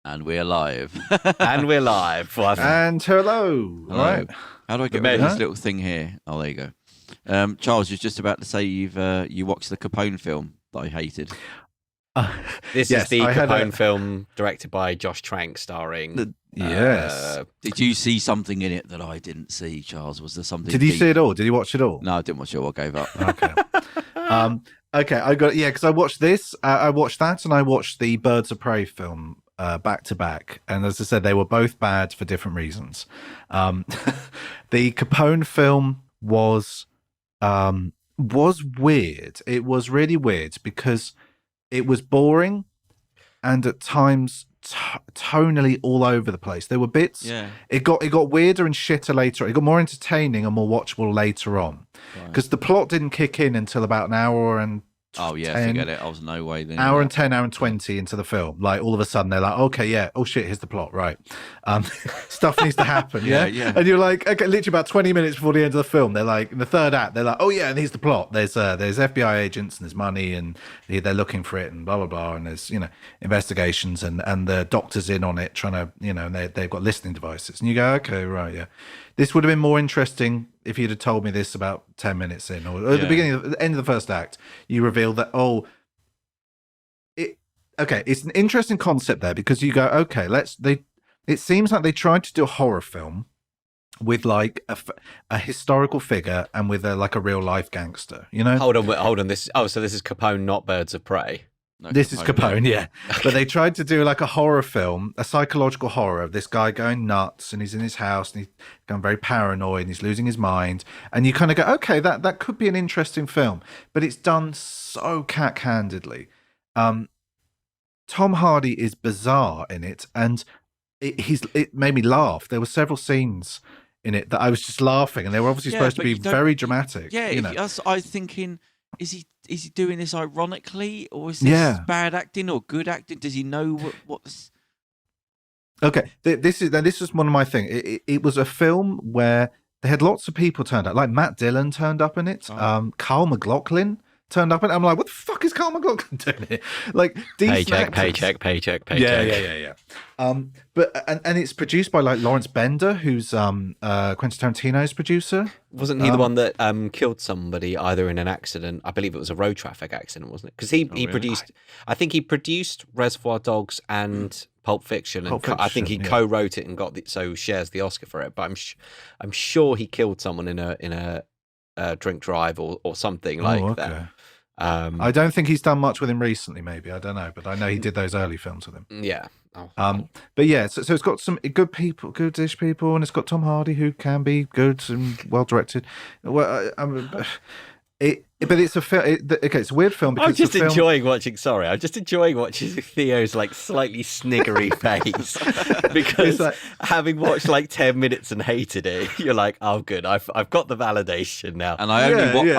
And we're live. And we're live. And hello. Hello. Right. How do I get rid of this little thing here? Oh, there you go. Charles was just about to say you watched the Capone film that I hated. This is the Capone film directed by Josh Trank, starring... Yes. Did you see something in it that I didn't see, Charles? Was there something Did you see it all? Did you watch it all? No, I didn't watch it all. I gave up. Okay. Okay, I got because I watched this. I watched that, and I watched the Birds of Prey film back to back. And as I said, they were both bad for different reasons. The Capone film was weird. It was really weird because it was boring and at times tonally all over the place. There were bits. Yeah. It got weirder and shitter later. It got more entertaining and more watchable later on because the plot didn't kick in until about an hour and. Oh yeah, 10, forget it. I was no way then. Hour and 10, hour and 20 into the film. Like all of a sudden they're like, okay, yeah, oh shit, here's the plot, right? Stuff needs to happen, yeah? And you're like, okay, literally about 20 minutes before the end of the film, they're like, in the third act, they're like, oh yeah, and here's the plot. There's FBI agents and there's money and they're looking for it and blah blah blah, and there's investigations and the doctor's in on it trying to and they've got listening devices and you go, okay, right, yeah. This would have been more interesting if you'd have told me this about 10 minutes in, or at the end of the first act, you reveal that, it's an interesting concept there because you go, okay, it seems like they tried to do a horror film with like a historical figure and with a real life gangster, Hold on. So this is Capone, not Birds of Prey. No, this is Capone, yeah. But they tried to do like a horror film, a psychological horror of this guy going nuts and he's in his house and he's going very paranoid and he's losing his mind. And you kind of go, okay, that could be an interesting film. But it's done so cack-handedly. Tom Hardy is bizarre in it and it made me laugh. There were several scenes in it that I was just laughing and they were obviously supposed to be very dramatic. Yeah, I was thinking... Is he doing this ironically, or is this bad acting or good acting? Does he know what's? Okay, this is one of my things. It was a film where they had lots of people turned up, like Matt Dillon turned up in it. Carl McLaughlin turned up in it. I'm like, what the fuck is Carl McLaughlin doing here? Like, paycheck. Yeah. But it's produced by like Lawrence Bender, who's Quentin Tarantino's producer. Wasn't he the one that killed somebody either in an accident? I believe it was a road traffic accident, wasn't it? Because he produced, I think he produced Reservoir Dogs and Pulp Fiction, and I think he co-wrote it and so shares the Oscar for it. But I'm sure he killed someone in a drink drive or something that. I don't think he's done much with him recently. Maybe I don't know, but I know he did those early films with him. Yeah. But yeah, so it's got some goodish people, and it's got Tom Hardy who can be good and well directed. Well, but it's a film. Okay, it's a weird film because I'm just enjoying watching Theo's like slightly sniggery face because having watched like 10 minutes and hated it, you're like, oh, good, I've got the validation now. And I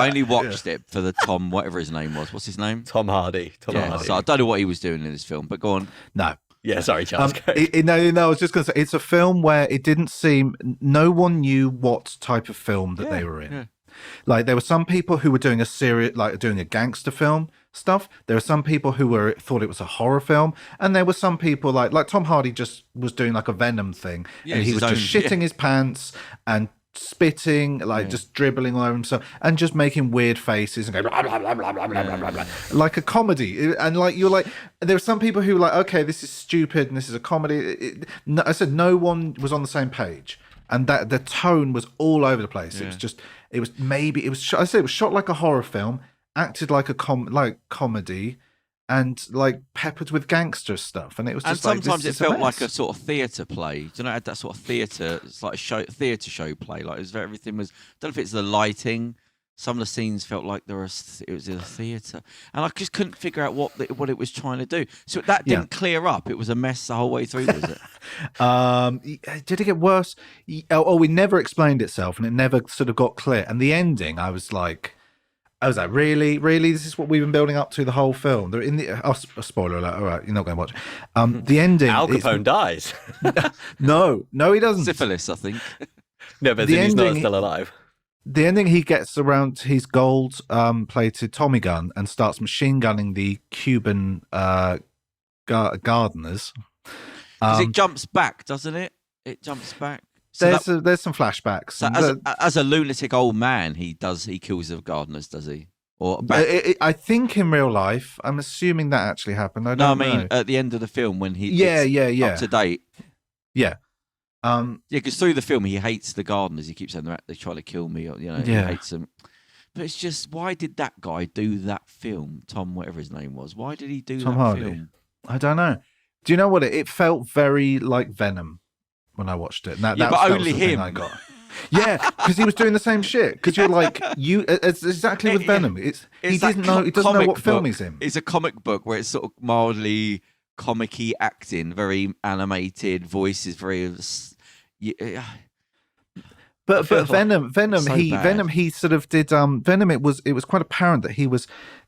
only watched it for the Tom, whatever his name was. What's his name? Tom Hardy. Hardy. So I don't know what he was doing in this film, but go on. No. Yeah, sorry, Charles. No, I was just going to say it's a film where it didn't seem no one knew what type of film that they were in. Yeah. Like there were some people who were doing doing a gangster film stuff. There were some people who thought it was a horror film, and there were some people like Tom Hardy just was doing like a Venom thing, and he was just shitting his pants and spitting, just dribbling all over himself and just making weird faces and going blah, blah, blah, blah, blah, blah, blah, blah, like a comedy. And you're like, there are some people who were like, okay, this is stupid and this is a comedy. I said no one was on the same page, and that the tone was all over the place. It was shot like a horror film, acted like a comedy, and like peppered with gangster stuff, and it was just sometimes it felt like a sort of theatre play. Do you know, it had that sort of theatre? It's like a theatre show play. Like everything was. I don't know if it's the lighting. Some of the scenes felt like it was in a theatre, and I just couldn't figure out what it was trying to do. So that didn't clear up. It was a mess the whole way through, was it? Did it get worse? We never explained itself, and it never sort of got clear. And the ending, I was like, really? This is what we've been building up to the whole film. They're in the spoiler alert. All right, you're not going to watch it. The ending. Al Capone dies. No, he doesn't. Syphilis, I think. No, but then he's not still alive. The ending, he gets around his gold plated Tommy gun and starts machine gunning the Cuban gardeners. Because it jumps back, doesn't it? It jumps back. So there's some flashbacks. So as a lunatic old man, he kills the gardeners, does he? Or I think in real life, I'm assuming that actually happened. I mean at the end of the film when he up to date. Yeah. Because through the film he hates the gardeners. He keeps saying they're trying to kill me. Or, he hates them. But it's just, why did that guy do that film? Tom, whatever his name was. Why did he do Tom that Hardy. film? I don't know. Do you know what it felt very like Venom when I watched it. And that but only him. I got. Yeah, because he was doing the same shit. Because you're like, it's exactly with Venom. He doesn't know what film he's in. It's a comic book where it's sort of mildly comic-y acting, very animated, voices very. But Venom, so he sort of did Venom. It was quite apparent that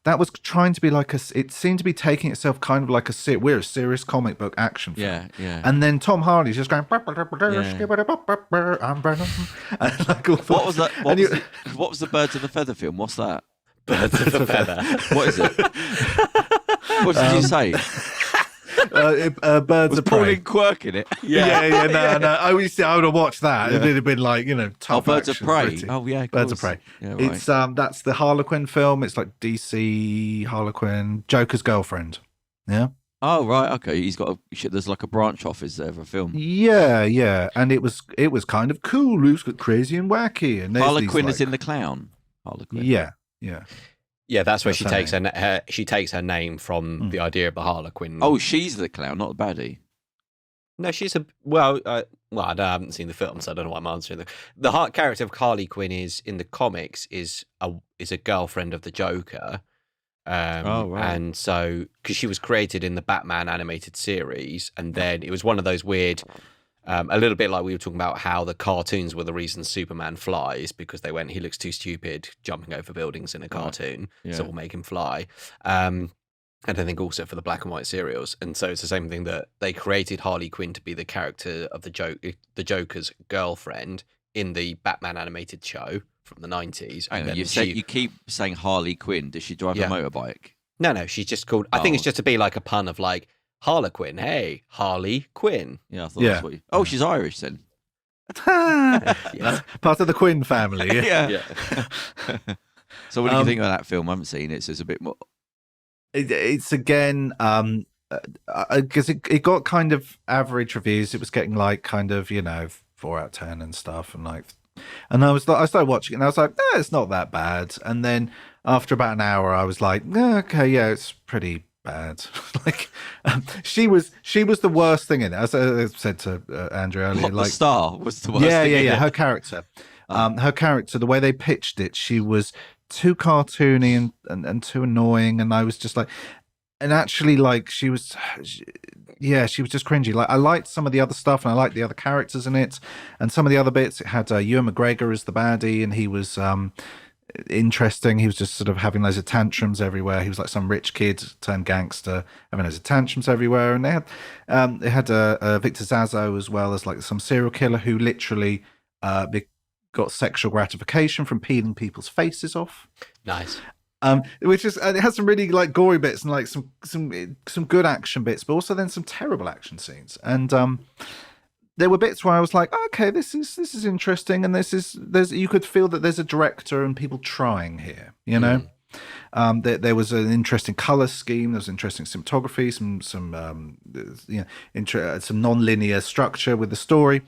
that was trying to be like it seemed to be taking itself kind of like we're a serious comic book action film. Yeah. And then Tom Hardy's just going, I'm Venom. And like all what was that? What was the Birds of a Feather film? What's that? Birds of a Feather. What is it? What did you say? Birds of Prey. Pauline Quirk in it? Yeah. No. I would have watched that. It'd have been like, tough Birds action, of Prey. pretty. Oh yeah, Birds of Prey. Yeah, right. It's that's the Harlequin film. It's like DC Harlequin, Joker's girlfriend. Yeah. Oh right, okay. He's got there's like a branch office there for a film. Yeah, and it was kind of cool. It was crazy and wacky. And Harlequin is in The Clown. Harlequin. Yeah. Yeah, that's where she takes her name from the idea of the Harlequin. Oh, she's the clown, not the baddie. No, she's I haven't seen the film, so I don't know why I'm answering. The character of Harley Quinn is in the comics is a girlfriend of the Joker. Right. And so because she was created in the Batman animated series, and then it was one of those weird. A little bit like we were talking about how the cartoons were the reason Superman flies, because they went, he looks too stupid jumping over buildings in a cartoon, so we'll make him fly. And I think also for the black and white serials. And so it's the same thing that they created Harley Quinn to be the character of the Joker's girlfriend in the Batman animated show from the 90s. And you keep saying Harley Quinn. Does she drive a motorbike? No, she's just called, I think it's just to be like a pun of like, Harlequin, hey, Harley Quinn. Yeah, I thought that's what Oh, she's Irish then. Part of the Quinn family. Yeah. So what do you think of that film? I haven't seen it, so it's a bit more. It's again, because it got kind of average reviews. It was getting like kind of 4 out of 10 and stuff, and I started watching it, and I was like, it's not that bad. And then after about an hour, I was like, okay, it's pretty bad. She was the worst thing in it, as I said to Andrew earlier. The star was the worst thing in it. Her character, the way they pitched it, she was too cartoony and too annoying, and I was just like, and actually she was just cringy. Like, I liked some of the other stuff, and I liked the other characters in it, and some of the other bits. It had Ewan McGregor as the baddie, and he was interesting. He was just sort of having loads of tantrums everywhere. He was like some rich kid turned gangster, having loads of tantrums everywhere. And they had Victor Zazzo as well as like some serial killer who literally got sexual gratification from peeling people's faces off. Nice. Which is, and it has some really like gory bits and like some good action bits, but also then some terrible action scenes. And there were bits where I was like, okay, this is interesting, and you could feel that there's a director and people trying here, there was an interesting color scheme, there was interesting cinematography, some non-linear structure with the story,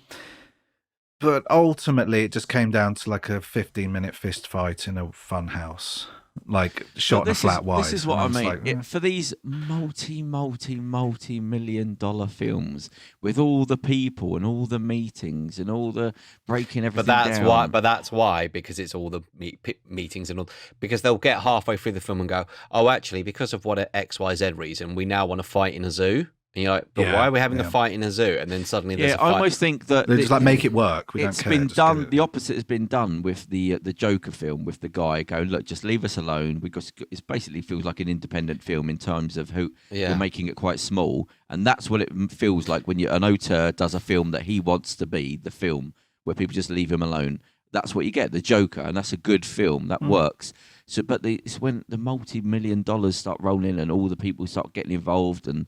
but ultimately it just came down to like a 15-minute fist fight in a fun house. Like shot in a flat wide. This is what I mean. For these multi-million-dollar films with all the people and all the meetings and all the breaking everything down. But that's why, because it's all the meetings and all. Because they'll get halfway through the film and go, oh, actually, because of what XYZ reason, we now want to fight in a zoo. And you're like, but why are we having a fight in a zoo? And then suddenly there's a fight. I almost think that they just make it work. It's been done. The opposite has been done with the Joker film, with the guy going, look, just leave us alone. It basically feels like an independent film in terms of who you're making it quite small, and that's what it feels like when an auteur does a film that he wants to be the film, where people just leave him alone. That's what you get, the Joker, and that's a good film that works. So, but it's when the multi-million dollars start rolling and all the people start getting involved and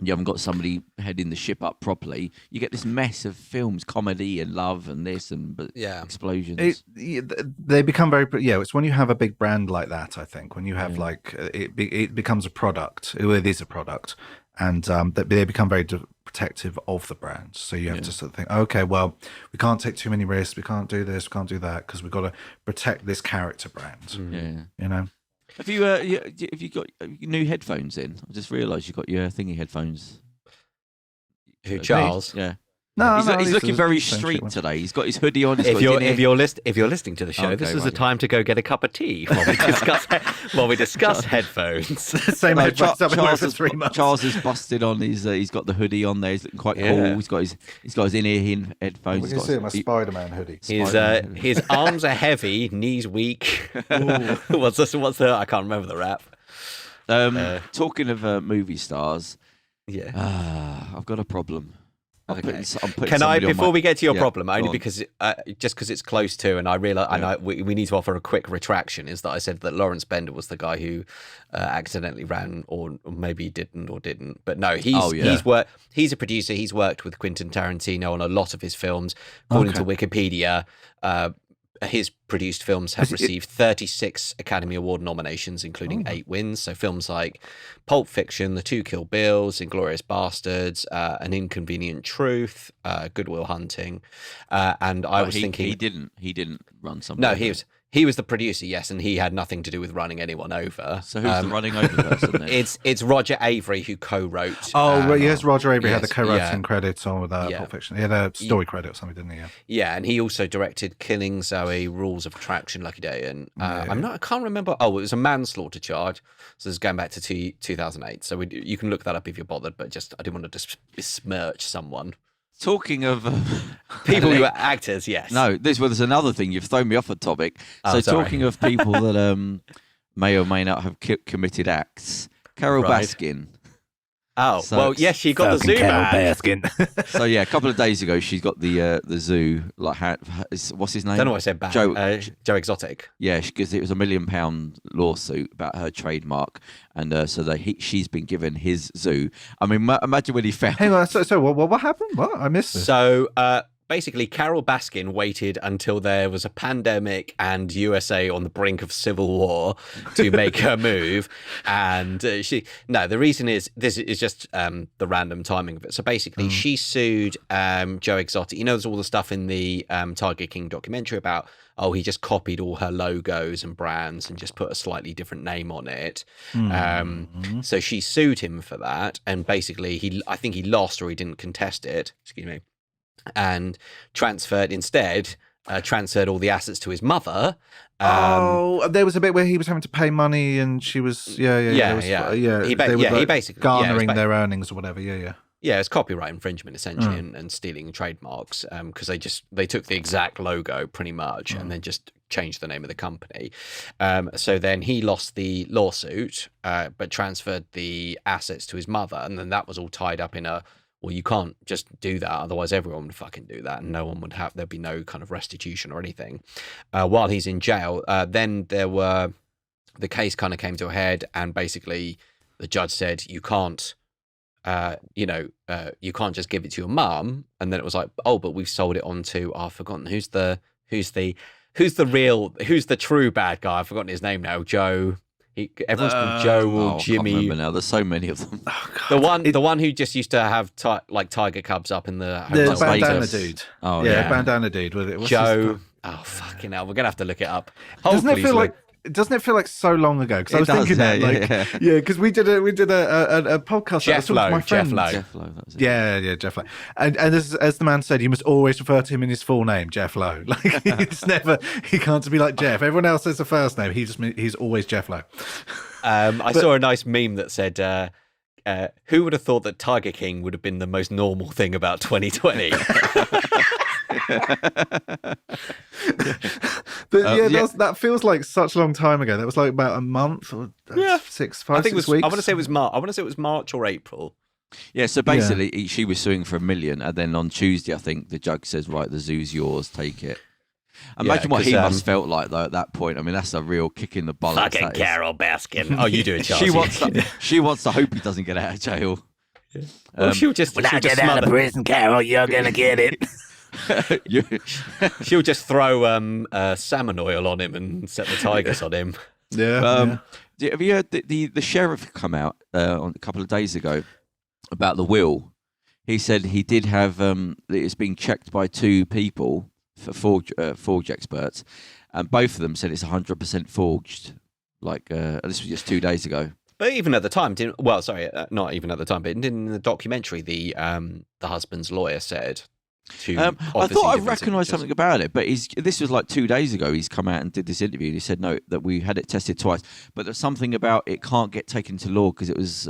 you haven't got somebody heading the ship up properly, you get this mess of films, comedy and love and this and explosions. They become very it's when you have a big brand like that, I think, when you have like it becomes a product. It is a product, and they become very protective of the brand. So you have to sort of think, okay, well, we can't take too many risks, we can't do this, we can't do that, because we've got to protect this character brand. You know. Have you got new headphones in? I just realised you got your thingy headphones. Who, Charles? Yeah. No, he's looking very street today. He's got his hoodie on. If you're listening to the show, this is the time to go get a cup of tea while we discuss headphones. Same headphones I've been wearing for 3 months. Charles is busted on. He's got the hoodie on there. He's looking quite cool. He's got his in-ear headphones. You can see my Spider-Man hoodie. His arms are heavy, knees weak. What's the? I can't remember the rap. Talking of movie stars, I've got a problem. Okay. Can I, before we get to your problem, only because it's close to, and I realize we need to offer a quick retraction, is that I said that Lawrence Bender was the guy who accidentally ran, or maybe didn't, but no, he's a producer. He's worked with Quentin Tarantino on a lot of his films. According to Wikipedia, his produced films have received 36 Academy Award nominations, including 8 wins. So films like Pulp Fiction, The Two Kill Bills, Inglourious Bastards, An Inconvenient Truth, Good Will Hunting, and I was thinking he didn't run something. No, he was the producer, yes, and he had nothing to do with running anyone over. So who's the running over person then? It's Roger Avary who co-wrote. Yes, Roger Avary had the co-writing credits on with Pulp Fiction. He had a story credit or something, didn't he? Yeah, and he also directed Killing Zoe, Rules of Attraction, Lucky Day, and I can't remember. Oh, it was a manslaughter charge. So this is going back to 2008. So you can look that up if you're bothered, but I didn't want to besmirch someone. Talking of people who are actors, yes. No, there's another thing. You've thrown me off the topic. Talking of people that may or may not have committed acts, Carole Baskin. Oh, well, yes, she got the zoo Baskin. So yeah, a couple of days ago, she's got the zoo. Like, what's his name? I don't know what I said back. Joe Exotic. Yeah, because it was a £1 million lawsuit about her trademark, and she's been given his zoo. I mean, imagine when he found. Hang on, so what happened? What, I missed this. So basically, Carole Baskin waited until there was a pandemic and USA on the brink of civil war to make her move. And the reason is, this is just the random timing of it. So basically, she sued Joe Exotic. You know, there's all the stuff in the Tiger King documentary about, he just copied all her logos and brands and just put a slightly different name on it. So she sued him for that. And basically, I think he lost, or he didn't contest it. Excuse me. And transferred all the assets to his mother. There was a bit where he was having to pay money, and she was He basically garnering their earnings or whatever. Yeah, it's copyright infringement essentially, and stealing trademarks, because they took the exact logo pretty much and then just changed the name of the company. So then he lost the lawsuit, but transferred the assets to his mother, and then that was all tied up in well, you can't just do that, otherwise everyone would fucking do that, and there'd be no kind of restitution or anything. While he's in jail, then the case kind of came to a head, and basically the judge said, you can't, you can't just give it to your mum. And then it was like, but we've sold it on to, I've forgotten who's the true bad guy. I've forgotten his name now. Joe. Everyone's called Joe or Jimmy. I can't remember now. There's so many of them. The one who just used to have tiger cubs up in the bandana dude. Bandana dude with it. Joe. Oh fucking hell! We're gonna have to look it up. Doesn't it feel like so long ago? Because I was thinking that, because we did a podcast. Jeff Lowe, my friend. Jeff Lowe. Jeff Lowe. And as the man said, you must always refer to him in his full name, Jeff Lowe. Like he can't be like Jeff. Everyone else says the first name. He's always Jeff Lowe. I saw a nice meme that said, "Who would have thought that Tiger King would have been the most normal thing about 2020?" That feels like such a long time ago. That was like about a month or 6 weeks. I want to say it was March. I want to say it was March or April. Yeah. So basically, she was suing for $1 million, and then on Tuesday, I think the judge says, "Right, the zoo's yours. Take it." Imagine what he must felt like though at that point. I mean, that's a real kick in the bollocks. Fucking Carole Baskin. Oh, you do it, Charles. She wants to hope he doesn't get out of jail. She'll just when I get out of prison, Carole, you're gonna get it. She'll just throw salmon oil on him and set the tigers on him. Yeah. Have you heard the sheriff come out on a couple of days ago about the will? He said he did have it's been checked by two people, for forge experts, and both of them said it's 100% forged. Like this was just 2 days ago. But even at the time, not even at the time, but in the documentary, the husband's lawyer said. I thought I recognised something about it, but this was like 2 days ago. He's come out and did this interview, and he said no, that we had it tested twice, but there's something about it can't get taken to law because it was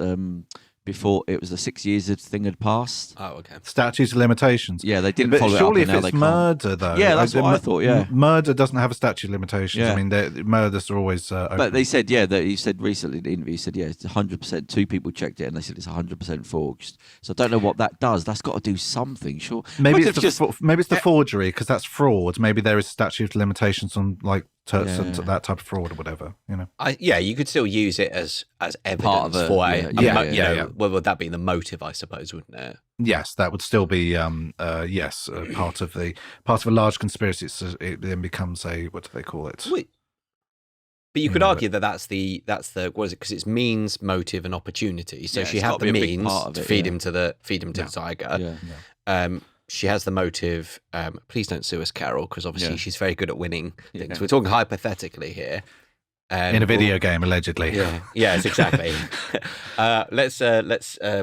before it was the 6 years thing had passed. Oh, okay. Statutes of limitations. Yeah, they didn't follow surely it up. Surely if it's murder, though. Yeah, that's what I thought. Yeah, murder doesn't have a statute of limitations. Yeah. I mean, murders are always. Open. But they said, that he said recently in the interview, he said, it's 100%. Two people checked it, and they said it's 100% forged. So I don't know what that does. That's got to do something, sure. Maybe it's the forgery because that's fraud. Maybe there is statute of limitations on like that type of fraud or whatever. You could still use it as evidence part of Well, would that be the motive? I suppose, wouldn't it? Yes, that would still be part of a large conspiracy. It then becomes what do they call it? Wait. But you could argue that's the what is it? Because it's means, motive, and opportunity. So she had the means to feed him to the tiger. Yeah. She has the motive. Please don't sue us, Carole, because obviously she's very good at winning things. We're talking hypothetically here. In a video game, allegedly. Yeah. Yes, exactly. Let's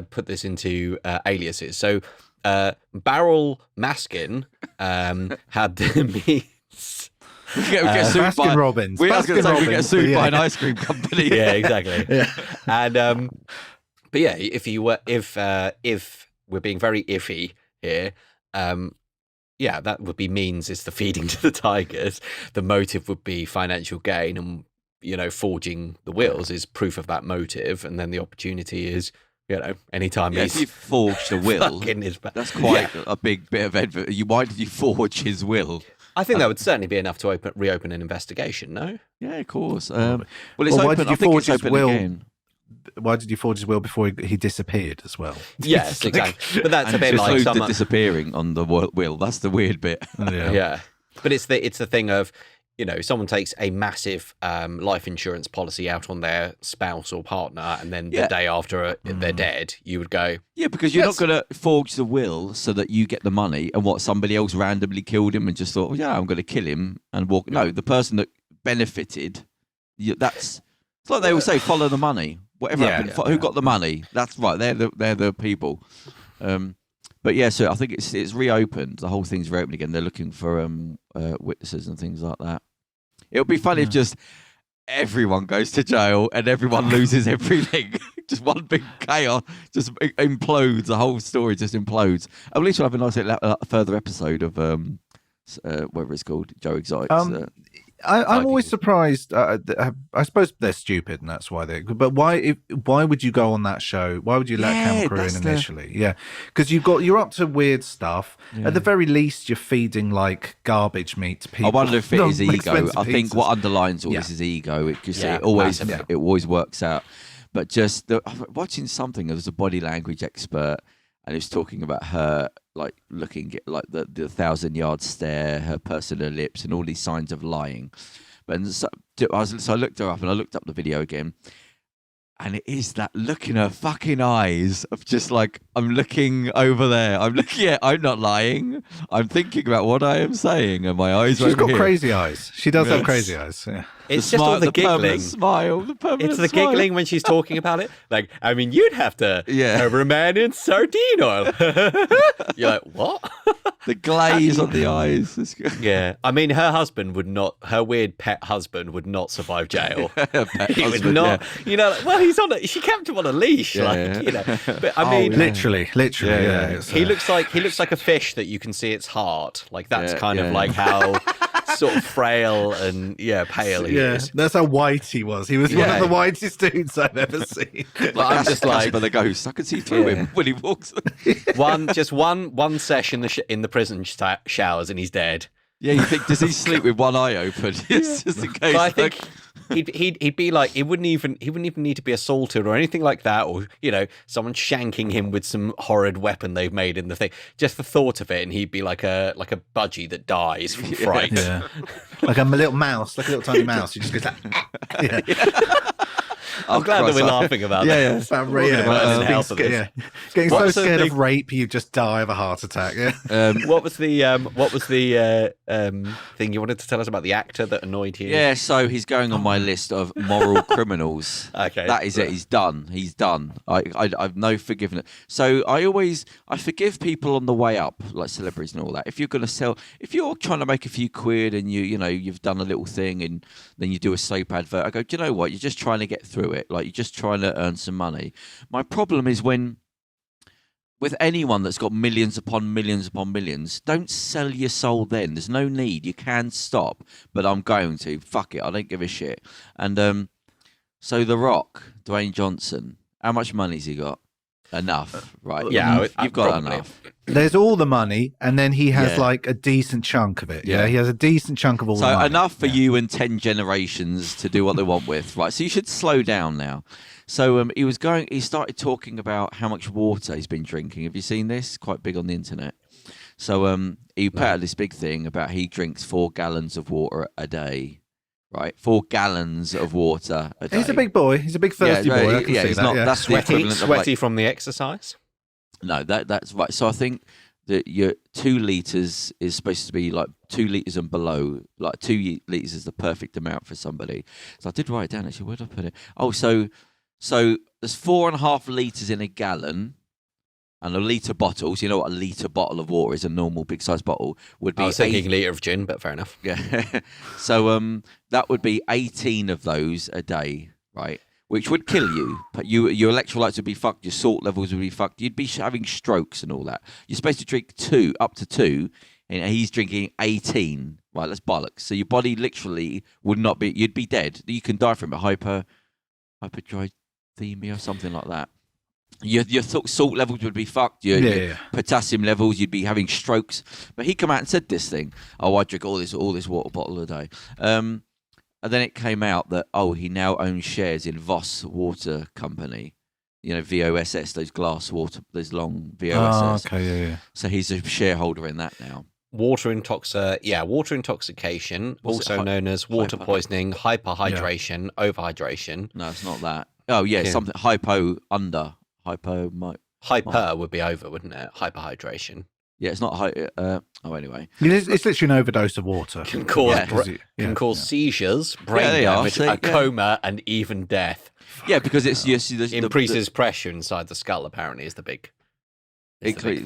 put this into aliases. So, Carole Baskin had the means. We get sued Baskin Robbins. We get sued by an ice cream company. Yeah, exactly. Yeah. And but yeah, if we're being very iffy here, that would be means is the feeding to the tigers. The motive would be financial gain, and forging the wills is proof of that motive, and then the opportunity is anytime he's if you forged a will, that's quite a big bit of evidence. Why did you forge his will? I think that would certainly be enough to reopen an investigation. No? Yeah, of course. Well, it's open. Why did you I think forge it's his open will? Again. Why did you forge his will before he disappeared as well? Yes, exactly. But that's a bit like the disappearing on the will. That's the weird bit. Yeah. But it's the thing of someone takes a massive life insurance policy out on their spouse or partner, and then the day after they're dead, you would go, because you're not going to forge the will so that you get the money, and somebody else randomly killed him and just thought, I'm going to kill him and walk. No, the person that benefited, it's like they would say, follow the money. Whatever happened, who got the money? That's right. They're the people. But so I think it's reopened. The whole thing's reopened again. They're looking for witnesses and things like that. It would be funny if just everyone goes to jail and everyone loses everything. Just one big chaos, just implodes. The whole story just implodes. At least we'll have a nice further episode of whatever it's called, Joe Exotic's. I'm always surprised. I suppose they're stupid, and that's why they. But why would you go on that show? Why would you let camera crew in initially? Yeah, because you're up to weird stuff. At the very least, you're feeding like garbage meat to people. I wonder if it is ego. I think what underlines all this is ego. It always works out. But just watching something, there was a body language expert, and he was talking about her like looking at like the 1,000-yard stare, her pursing her lips, and all these signs of lying. But so I looked her up, and I looked up the video again, and it is that look in her fucking eyes of just like, I'm looking over there. I'm not lying. I'm thinking about what I am saying, and my eyes. She's got crazy eyes. She does have crazy eyes. Yeah. It's just all the giggling. It's the giggling when she's talking about it. Like, I mean, you'd have to cover a man in sardine oil. You're like, what? The glaze on the eyes. Yeah. I mean, her weird pet husband would not survive jail. He would not, she kept him on a leash. But I mean. Literally. Yeah. He looks like a fish that you can see its heart. Like, that's kind of like how sort of frail and pale he is. That's how white he was. He was one of the whitest dudes I've ever seen. I'm just like the ghost. I could see through him when he walks. one session in the prison showers and he's dead. Yeah, you think, does he sleep with one eye open? Just in case. he'd be like, he wouldn't even need to be assaulted or anything like that, or someone shanking him with some horrid weapon they've made in the thing. Just the thought of it, and he'd be like a budgie that dies from fright. Yeah. Like a little mouse, like a little tiny mouse. He just goes like, yeah. I'm glad that we're laughing about that. Yeah, it's about getting so scared of rape you just die of a heart attack. Yeah. What was the thing you wanted to tell us about the actor that annoyed you? Yeah, so he's going on my list of moral criminals. Okay, that is it. He's done. I've no forgiveness. So I forgive people on the way up, like celebrities and all that. If you're trying to make a few quid and you've done a little thing and then you do a soap advert, I go, do you know what? You're just trying to get through it. Like, you're just trying to earn some money. My problem is with anyone that's got millions upon millions upon millions, don't sell your soul then. There's no need. You can stop, but I'm going to. Fuck it. I don't give a shit. And so The Rock, Dwayne Johnson, how much money's he got? Enough, right? Yeah, you've got enough. There's all the money, and then he has like a decent chunk of it. Yeah, he has a decent chunk of all the money. So enough for you and 10 generations to do what they want with, right? So you should slow down now. So he started talking about how much water he's been drinking. Have you seen this? Quite big on the internet. So he put out this big thing about he drinks 4 gallons of water a day. Right, 4 gallons of water a day. He's a big boy. He's a big thirsty boy. I can see that. That's the equivalent sweaty from the exercise. No, that's right. So I think that your 2 liters is supposed to be like 2 liters and below. Like 2 liters is the perfect amount for somebody. So I did write it down actually. Where did I put it? Oh, so there's 4.5 liters in a gallon. And a litre bottle, so you know what a litre bottle of water is, a normal big size bottle, would be... I was thinking a litre of gin, but fair enough. Yeah. So that would be 18 of those a day, right? Which would kill you. But your electrolytes would be fucked, your salt levels would be fucked, you'd be having strokes and all that. You're supposed to drink up to 2, and he's drinking 18. Right, that's bollocks. So your body literally would not be... You'd be dead. You can die from it. Hyperglycemia or something like that. Your salt levels would be fucked. Your potassium levels, you'd be having strokes. But he come out and said this thing. Oh, I drink all this water bottle a day. And then it came out that he now owns shares in Voss Water Company. VOSS, those glass water, those long VOSS. Oh, okay, yeah. So he's a shareholder in that now. Water intoxication, also known as water poisoning, hyperhydration, overhydration. No, it's not that. Oh yeah, something Hyper would be over, wouldn't it? Hyperhydration. Yeah, it's not anyway. It's literally an overdose of water. Can cause seizures, brain damage, a coma, and even death. Yeah, because it's increases pressure inside the skull. Apparently, is the big.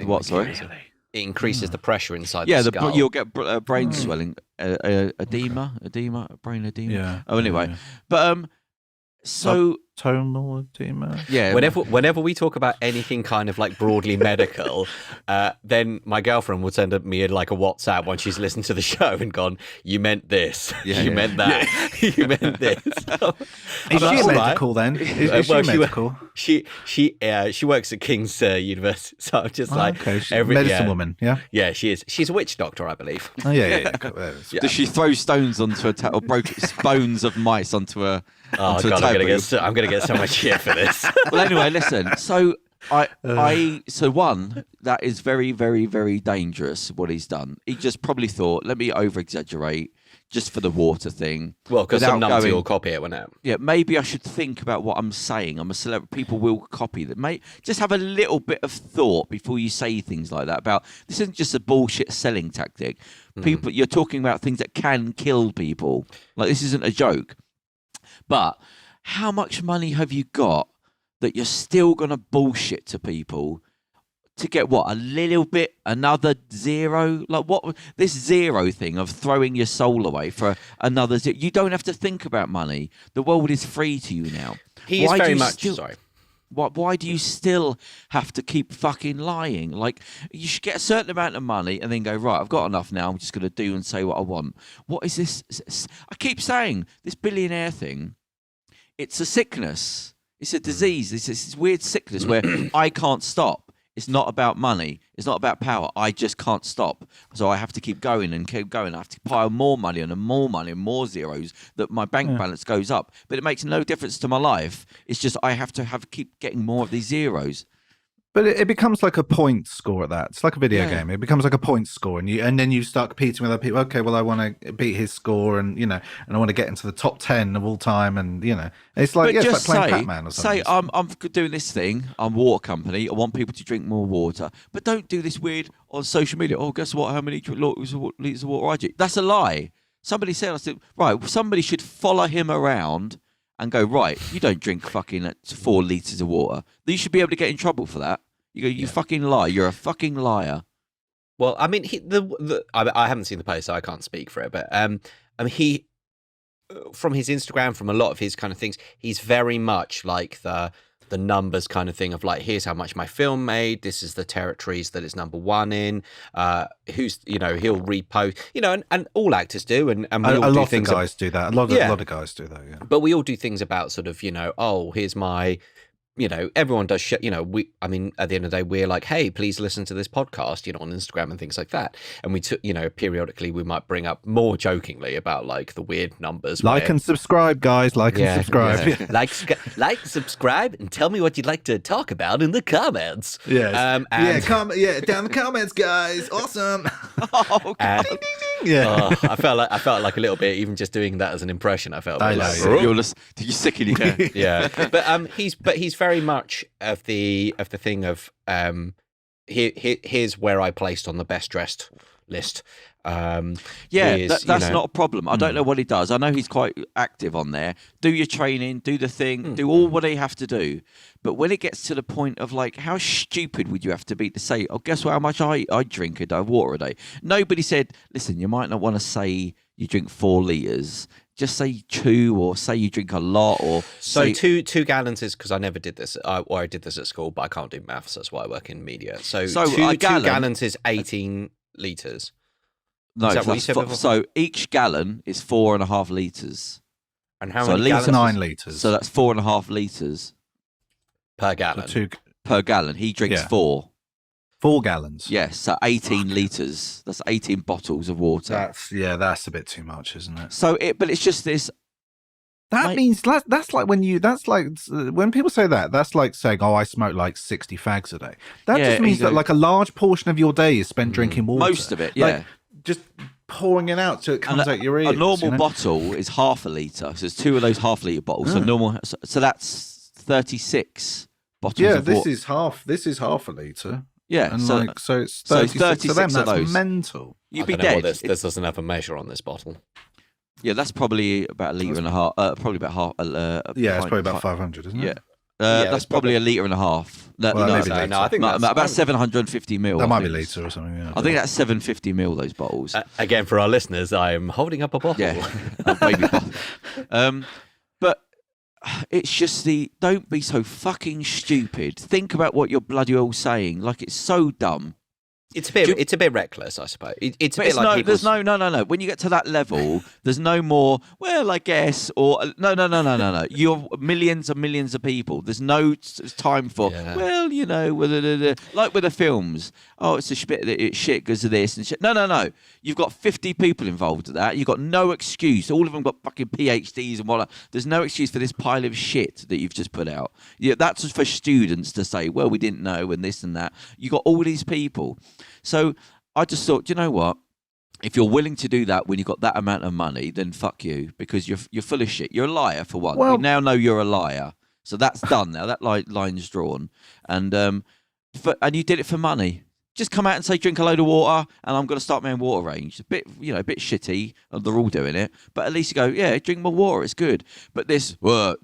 What? Sorry. It increases the pressure inside the skull. You'll get brain swelling, edema, brain edema. Yeah. Oh, anyway, yeah. But so tonal edema. Yeah. Whenever we talk about anything kind of like broadly medical, then my girlfriend would send me like a WhatsApp when she's listened to the show and gone, "You meant this. You meant that. You meant this." Is she medical then? Is she medical? She works at King's University, so I'm just she's a medicine woman. Yeah, she is. She's a witch doctor, I believe. Oh yeah. Does she throw stones onto a or broke bones of mice onto a? Oh God, I'm gonna get so much shit for this. Well, anyway, listen. So one, that is very, very, very dangerous. What he's done, he just probably thought, let me over exaggerate just for the water thing. Well, because some numpty will copy it, won't it? Yeah, maybe I should think about what I'm saying. I'm a celebrity. People will copy that. Mate, just have a little bit of thought before you say things like that. About this isn't just a bullshit selling tactic. People, you're talking about things that can kill people. Like, this isn't a joke. But how much money have you got that you're still going to bullshit to people to get what? A little bit, another zero? Like, what? This zero thing of throwing your soul away for another zero. You don't have to think about money. The world is free to you now. He is very much, sorry. Why do you still have to keep fucking lying? Like, you should get a certain amount of money and then go, right, I've got enough now. I'm just going to do and say what I want. What is this? I keep saying this billionaire thing. It's a sickness. It's a disease. It's this weird sickness where I can't stop. It's not about money. It's not about power. I just can't stop. So I have to keep going and keep going. I have to pile more money and more money and more zeros that my bank balance goes up. But it makes no difference to my life. It's just I have to keep getting more of these zeros. But it becomes like a point score at that. It's like a video game. It becomes like a point score, and then you start competing with other people. Okay, well, I want to beat his score, and and I want to get into the top 10 of all time, and it's like it's like playing Pac-Man or something. Say I'm doing this thing. I'm a water company. I want people to drink more water, but don't do this weird on social media. Oh, guess what? How many liters of water I drink? That's a lie. Somebody said, I said, right. Somebody should follow him around and go, right, you don't drink fucking 4 liters of water. You should be able to get in trouble for that. You go, you fucking lie. You're a fucking liar. Well, I mean, I haven't seen the post, so I can't speak for it. But I mean, he, from his Instagram, from a lot of his kind of things, he's very much like the numbers kind of thing of like, here's how much my film made. This is the territories that it's number 1 in. He'll repost, and all actors do, and we all a do lot things. Of guys do that. A lot of guys do that. Yeah. But we all do things about sort of, oh, here's my. Everyone does shit. At the end of the day, we're like, hey, please listen to this podcast, on Instagram and things like that. And we took, periodically we might bring up more jokingly about like the weird numbers. Like and subscribe, guys. Like and subscribe. Yeah. like, subscribe, and tell me what you'd like to talk about in the comments. Yes. Down the comments, guys. Awesome. Oh, God. Yeah. I felt like a little bit, even just doing that as an impression. I felt a bit like, you're sick in your head. Yeah. But he's very much of the thing of here's where I placed on the best dressed list. That's not a problem. I don't know what he does. I know he's quite active on there. Do your training, do the thing, do all what they have to do. But when it gets to the point of like, how stupid would you have to be to say, oh, guess what, how much I drink a day of water a day? Nobody said, listen, you might not want to say you drink 4 litres. Just say 2, or say you drink a lot, or so 2 gallons is because I never did this. I did this at school, but I can't do maths. That's why I work in media. So 2 gallons is 18 litres. No, so each gallon is 4.5 litres. And how many gallons? 9 litres. So that's 4.5 litres per gallon. So per gallon. He drinks 4. 4 gallons. Yes, so 18 litres. That's 18 bottles of water. That's a bit too much, isn't it? So but it's just this. That means that's like when people say that, that's like saying, oh, I smoke like 60 fags a day. That just means that like a large portion of your day is spent drinking water. Most of it, yeah. Like, just pouring it out so it comes out your ears. A normal bottle is half a litre. So it's 2 of those half-litre bottles. So that's 36 bottles of water. This is half a litre. Yeah, and so it's 36 of them. That's those. Mental. You'd be dead. This doesn't have a measure on this bottle. Yeah, that's probably about a litre and a half. Probably about half. It's probably about 500, isn't it? Yeah. That's probably a litre and a half. No, I think that's about 750 mil. That might be litre or something. Yeah. I think that's 750 mil. Those bottles. Again, for our listeners, I'm holding up a bottle. Yeah, baby bottle. But it's just don't be so fucking stupid. Think about what you're bloody all saying. Like, it's so dumb. It's a bit reckless, I suppose. It's a bit like there's no. When you get to that level, there's no more. Well, I guess, or no. You're millions and millions of people. There's no time for. Yeah. Well, like with the films. Oh, it's shit because of this and shit. No. You've got 50 people involved in that. You've got no excuse. All of them got fucking PhDs and whatnot. There's no excuse for this pile of shit that you've just put out. Yeah, that's for students to say, well, we didn't know and this and that. You got all these people. So I just thought, you know what? If you're willing to do that when you've got that amount of money, then fuck you, because you're full of shit. You're a liar, for one. We now know you're a liar. So that's done now. That line's drawn. And you did it for money. Just come out and say, drink a load of water, and I'm going to start my own water range. A bit shitty. They're all doing it. But at least you go, yeah, drink more water. It's good. But this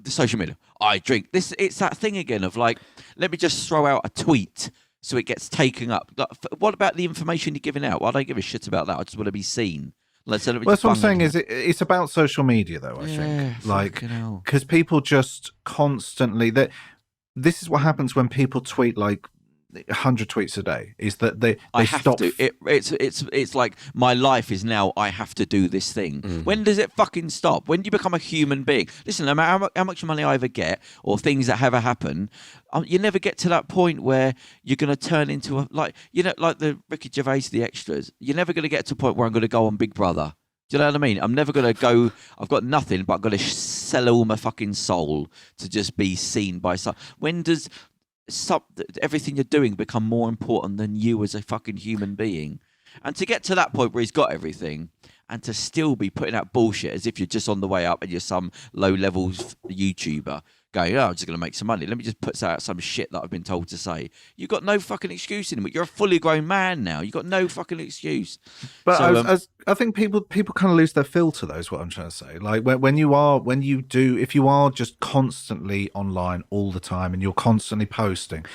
social media, I drink. It's that thing again of like, let me just throw out a tweet so it gets taken up. Like, what about the information you're giving out? Well, I don't give a shit about that. I just want to be seen. That's what I'm saying is it's about social media, though, I think. Like, because people just constantly... This is what happens when people tweet, like, 100 tweets a day is that they I have stop. to. It's like my life is now. I have to do this thing. When does it fucking stop? When do you become a human being? Listen, no matter how much money I ever get or things that ever happen, you never get to that point where you're going to turn into like the Ricky Gervais, the extras. You're never going to get to a point where I'm going to go on Big Brother. Do you know what I mean? I'm never going to go. I've got nothing, but I've got to sell all my fucking soul to just be seen by some. When does everything you're doing become more important than you as a fucking human being? And to get to that point where he's got everything and to still be putting out bullshit as if you're just on the way up and you're some low-level YouTuber going, I'm just going to make some money. Let me just put out some shit that I've been told to say. You've got no fucking excuse anymore. You're a fully grown man now. You've got no fucking excuse. But So, I think people kind of lose their filter, though, is what I'm trying to say. Like if you are just constantly online all the time and you're constantly posting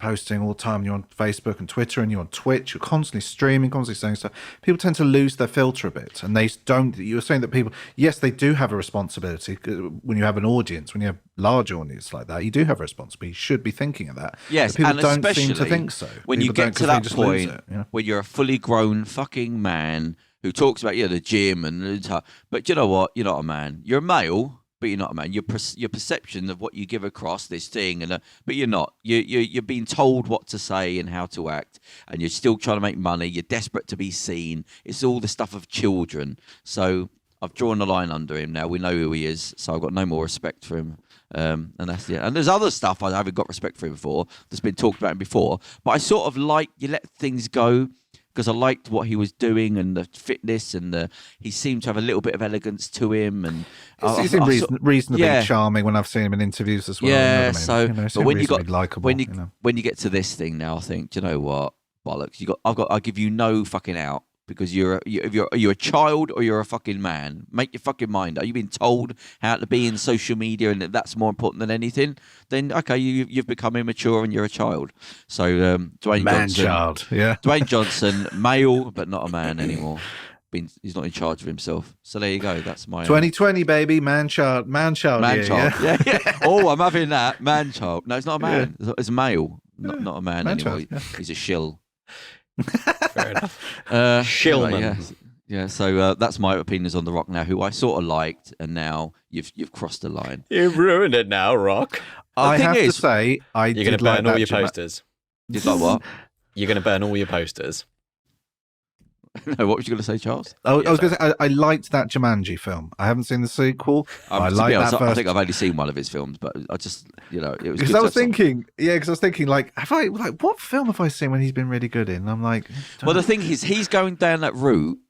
all the time, you're on Facebook and Twitter and you're on Twitch, you're constantly streaming, constantly saying stuff, people tend to lose their filter a bit. And they don't, you were saying that people, yes, they do have a responsibility when you have an audience, when you have large audience like that, you do have a responsibility. You should be thinking of that. yes, but people and don't especially seem to think so. When People you get don't, to 'cause they that just lose point it, you know? where you're a fully grown fucking man who talks about the gym but you know what? You're not a man. You're a male, but you're not a man. Your perception of what you give across this thing, but you're not. You're being told what to say and how to act, and you're still trying to make money. You're desperate to be seen. It's all the stuff of children. So I've drawn the line under him now. We know who he is, so I've got no more respect for him. And that's it. And there's other stuff I haven't got respect for him for that's been talked about him before. But I sort of like you let things go, because I liked what he was doing and the fitness and he seemed to have a little bit of elegance to him. And he seemed reasonably charming when I've seen him in interviews as well. Yeah, you know what I mean? but when you got likable, when you get to this thing now, I think, do you know what, bollocks? I'll give you no fucking out. Because you're a child or you're a fucking man. Make your fucking mind. Are you being told how to be in social media and that's more important than anything? Then okay, you've become immature and you're a child. So Dwayne Johnson, child, yeah. Dwayne Johnson, male but not a man anymore. He's not in charge of himself. So there you go. That's my 2020 baby, man child. Yeah. Oh, I'm having that man child. No, it's not a man. Yeah. It's a male, not a man anymore. Child, yeah. He's a shill. Fair enough. Shillman. Anyway, yeah. So that's my opinions on The Rock now, who I sort of liked, and now you've crossed the line. You've ruined it now, Rock. I have to say, you're going to burn all your posters. Did like what? You're going to burn all your posters. No, what was you going to say, Charles? I was going to say I liked that Jumanji film. I haven't seen the sequel. I like that first. I think I've only seen one of his films, but I just, it was because I was thinking, like, what film have I seen when he's been really good in? And I'm like, well, the thing is, he's going down that route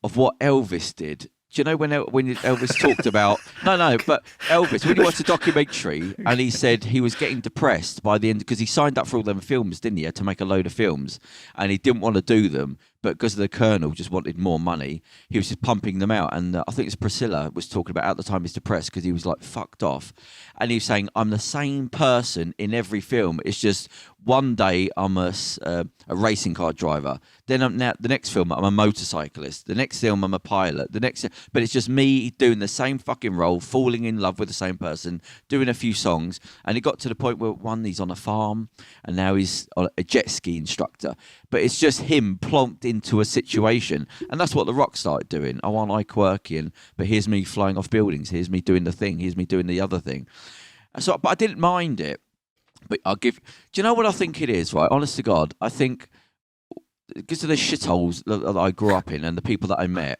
of what Elvis did. Do you know when Elvis talked about but Elvis, when he watched a documentary and he said he was getting depressed by the end because he signed up for all them films, didn't he, to make a load of films, and he didn't want to do them, but because the Colonel just wanted more money, he was just pumping them out. And I think it's Priscilla was talking about at the time he's depressed because he was like fucked off, and he was saying, I'm the same person in every film. It's just one day I'm a racing car driver, then the next film I'm a motorcyclist, the next film I'm a pilot, but it's just me doing the same fucking role, falling in love with the same person, doing a few songs. And it got to the point where he's on a farm and now he's a jet ski instructor, but it's just him plonked into a situation. And that's what The Rock started doing. Oh, aren't I quirky? But here's me flying off buildings, here's me doing the thing, here's me doing the other thing. So, but I didn't mind it. But do you know what I think it is, right? Honest to God, I think because of the shitholes that I grew up in and the people that I met,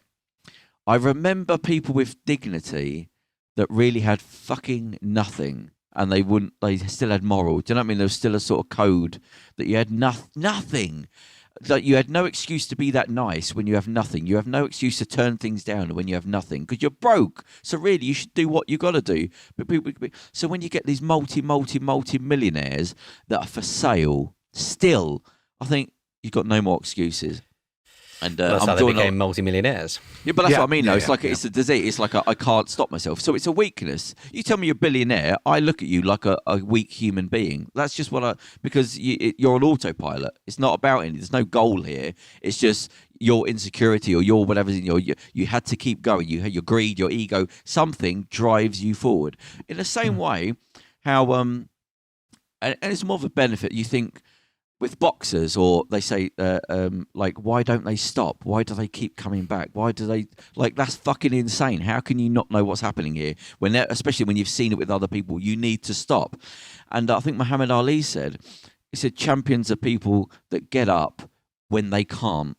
I remember people with dignity that really had fucking nothing, and they still had moral. Do you know what I mean? There was still a sort of code that you had nothing. Like you had no excuse to be that nice when you have nothing. You have no excuse to turn things down when you have nothing because you're broke. So really, you should do what you got to do. So when you get these multi-millionaires that are for sale, still, I think you've got no more excuses. And that's how they became multi-millionaires. Yeah, but that's what I mean, though. It's like it's a disease. It's like I can't stop myself. So it's a weakness. You tell me you're a billionaire, I look at you like a weak human being. That's just because you're on autopilot. It's not about anything. There's no goal here. It's just your insecurity or your whatever's in you had to keep going. Your greed, your ego, something drives you forward. In the same way, how and it's more of a benefit. You think with boxers, or they say, like, why don't they stop? Why do they keep coming back? Why do they, like, that's fucking insane. How can you not know what's happening here? Especially when you've seen it with other people, you need to stop. And I think Muhammad Ali said, he said, champions are people that get up when they can't.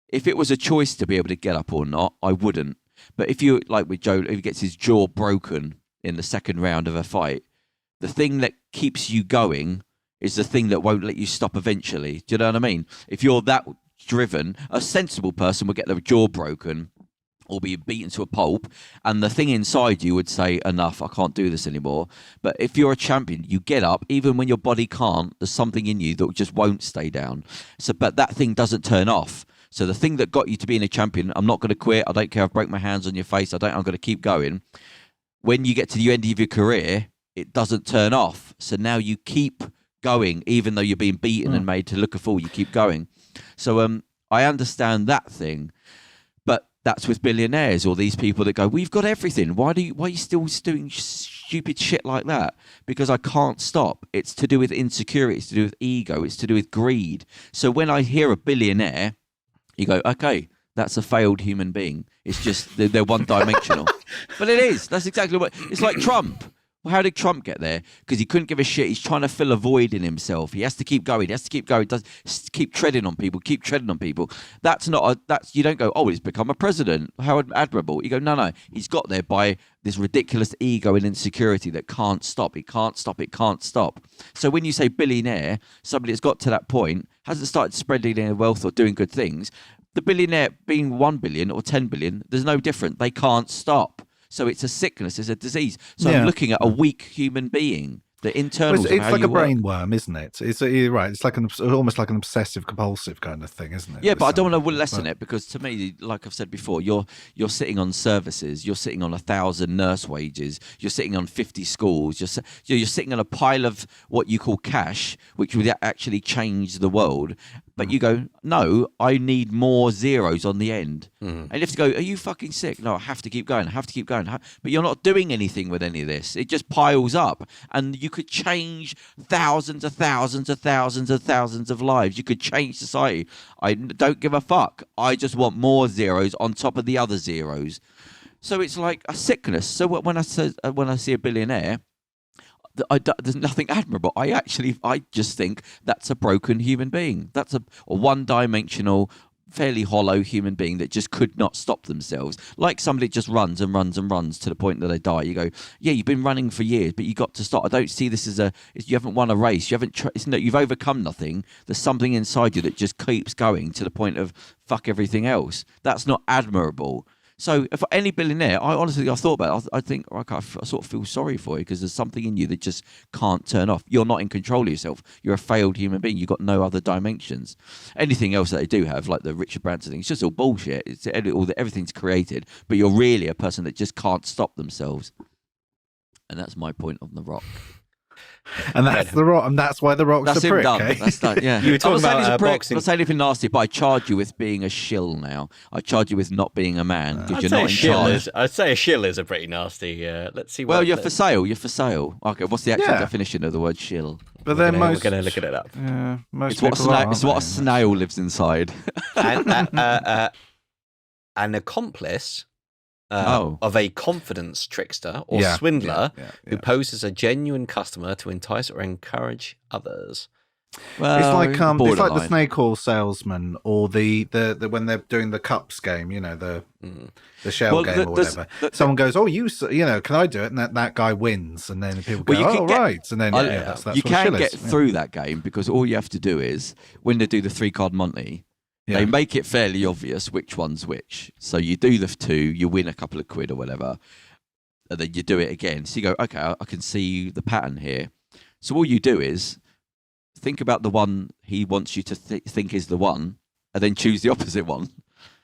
If it was a choice to be able to get up or not, I wouldn't. But if you, like with Joe, if he gets his jaw broken in the second round of a fight, the thing that keeps you going is the thing that won't let you stop eventually. Do you know what I mean? If you're that driven, a sensible person would get their jaw broken or be beaten to a pulp, and the thing inside you would say, enough, I can't do this anymore. But if you're a champion, you get up, even when your body can't, there's something in you that just won't stay down. But that thing doesn't turn off. So the thing that got you to being a champion, I'm not going to quit, I don't care if I break my hands on your face, I'm going to keep going. When you get to the end of your career, it doesn't turn off. So now you keep going, even though you're being beaten and made to look a fool, you keep going. So I understand that thing, but that's with billionaires or these people that go, we've got everything. Why are you still doing stupid shit like that? Because I can't stop. It's to do with insecurity. It's to do with ego. It's to do with greed. So when I hear a billionaire, you go, okay, that's a failed human being. It's just they're one-dimensional. But it is. That's exactly what. It's like Trump. Well, how did Trump get there? Because he couldn't give a shit. He's trying to fill a void in himself. He has to keep going. He has to keep going. Keep treading on people. Keep treading on people. That's not. You don't go, oh, he's become a president. How admirable. You go, no. He's got there by this ridiculous ego and insecurity that can't stop. It can't stop. It can't stop. So when you say billionaire, somebody that's got to that point hasn't started spreading their wealth or doing good things. The billionaire being 1 billion or 10 billion, there's no different. They can't stop. So it's a sickness, it's a disease. So I'm looking at a weak human being. The internals. It's like a brain worm, isn't it? You're right. It's like almost like an obsessive compulsive kind of thing, isn't it? Yeah, but I don't want to lessen it, because to me, like I've said before, you're sitting on services, you're sitting on 1,000 nurse wages, you're sitting on 50 schools, you're sitting on a pile of what you call cash, which would actually change the world. But you go, no, I need more zeros on the end. And you have to go, are you fucking sick? No, I have to keep going. I have to keep going. But you're not doing anything with any of this. It just piles up. And you could change thousands of thousands of thousands of thousands of lives. You could change society. I don't give a fuck. I just want more zeros on top of the other zeros. So it's like a sickness. So when I see a billionaire, there's nothing admirable. I just think that's a broken human being. That's a one-dimensional, fairly hollow human being that just could not stop themselves. Like somebody just runs and runs and runs to the point that they die. You go, yeah, you've been running for years, but you got to stop. I don't see this as you haven't won a race. You haven't. You've overcome nothing. There's something inside you that just keeps going to the point of fuck everything else. That's not admirable. So if any billionaire, I thought about it, I think, okay, I sort of feel sorry for you, because there's something in you that just can't turn off. You're not in control of yourself. You're a failed human being. You've got no other dimensions. Anything else that they do have, like the Richard Branson thing, it's just all bullshit. Everything's created, but you're really a person that just can't stop themselves. And that's my point on The Rock. And that's The Rock, and that's why The Rock's a prick. Done. Eh? That's done. Yeah. You were talking about boxing. I'm not saying anything nasty, but I charge you with being a shill now. I charge you with not being a man, because you're not in charge. I'd say a shill is a pretty nasty. Let's see. Well, you're for sale. You're for sale. Okay, what's the actual definition of the word shill? But then we're going to look it up. Yeah, most it's what a snail lives inside. An accomplice of a confidence trickster or swindler who poses a genuine customer to entice or encourage others. Well, it's like the snake oil salesman, or the when they're doing the cups game, the shell game or whatever. Someone goes, "Oh, can I do it?" And that guy wins, and then people go, right, and then that's you can get through that game, because all you have to do is, when they do the 3-card Monty, they make it fairly obvious which one's which. So you do the 2, you win a couple of quid or whatever, and then you do it again. So you go, okay, I can see the pattern here. So all you do is think about the one he wants you to think is the one, and then choose the opposite one.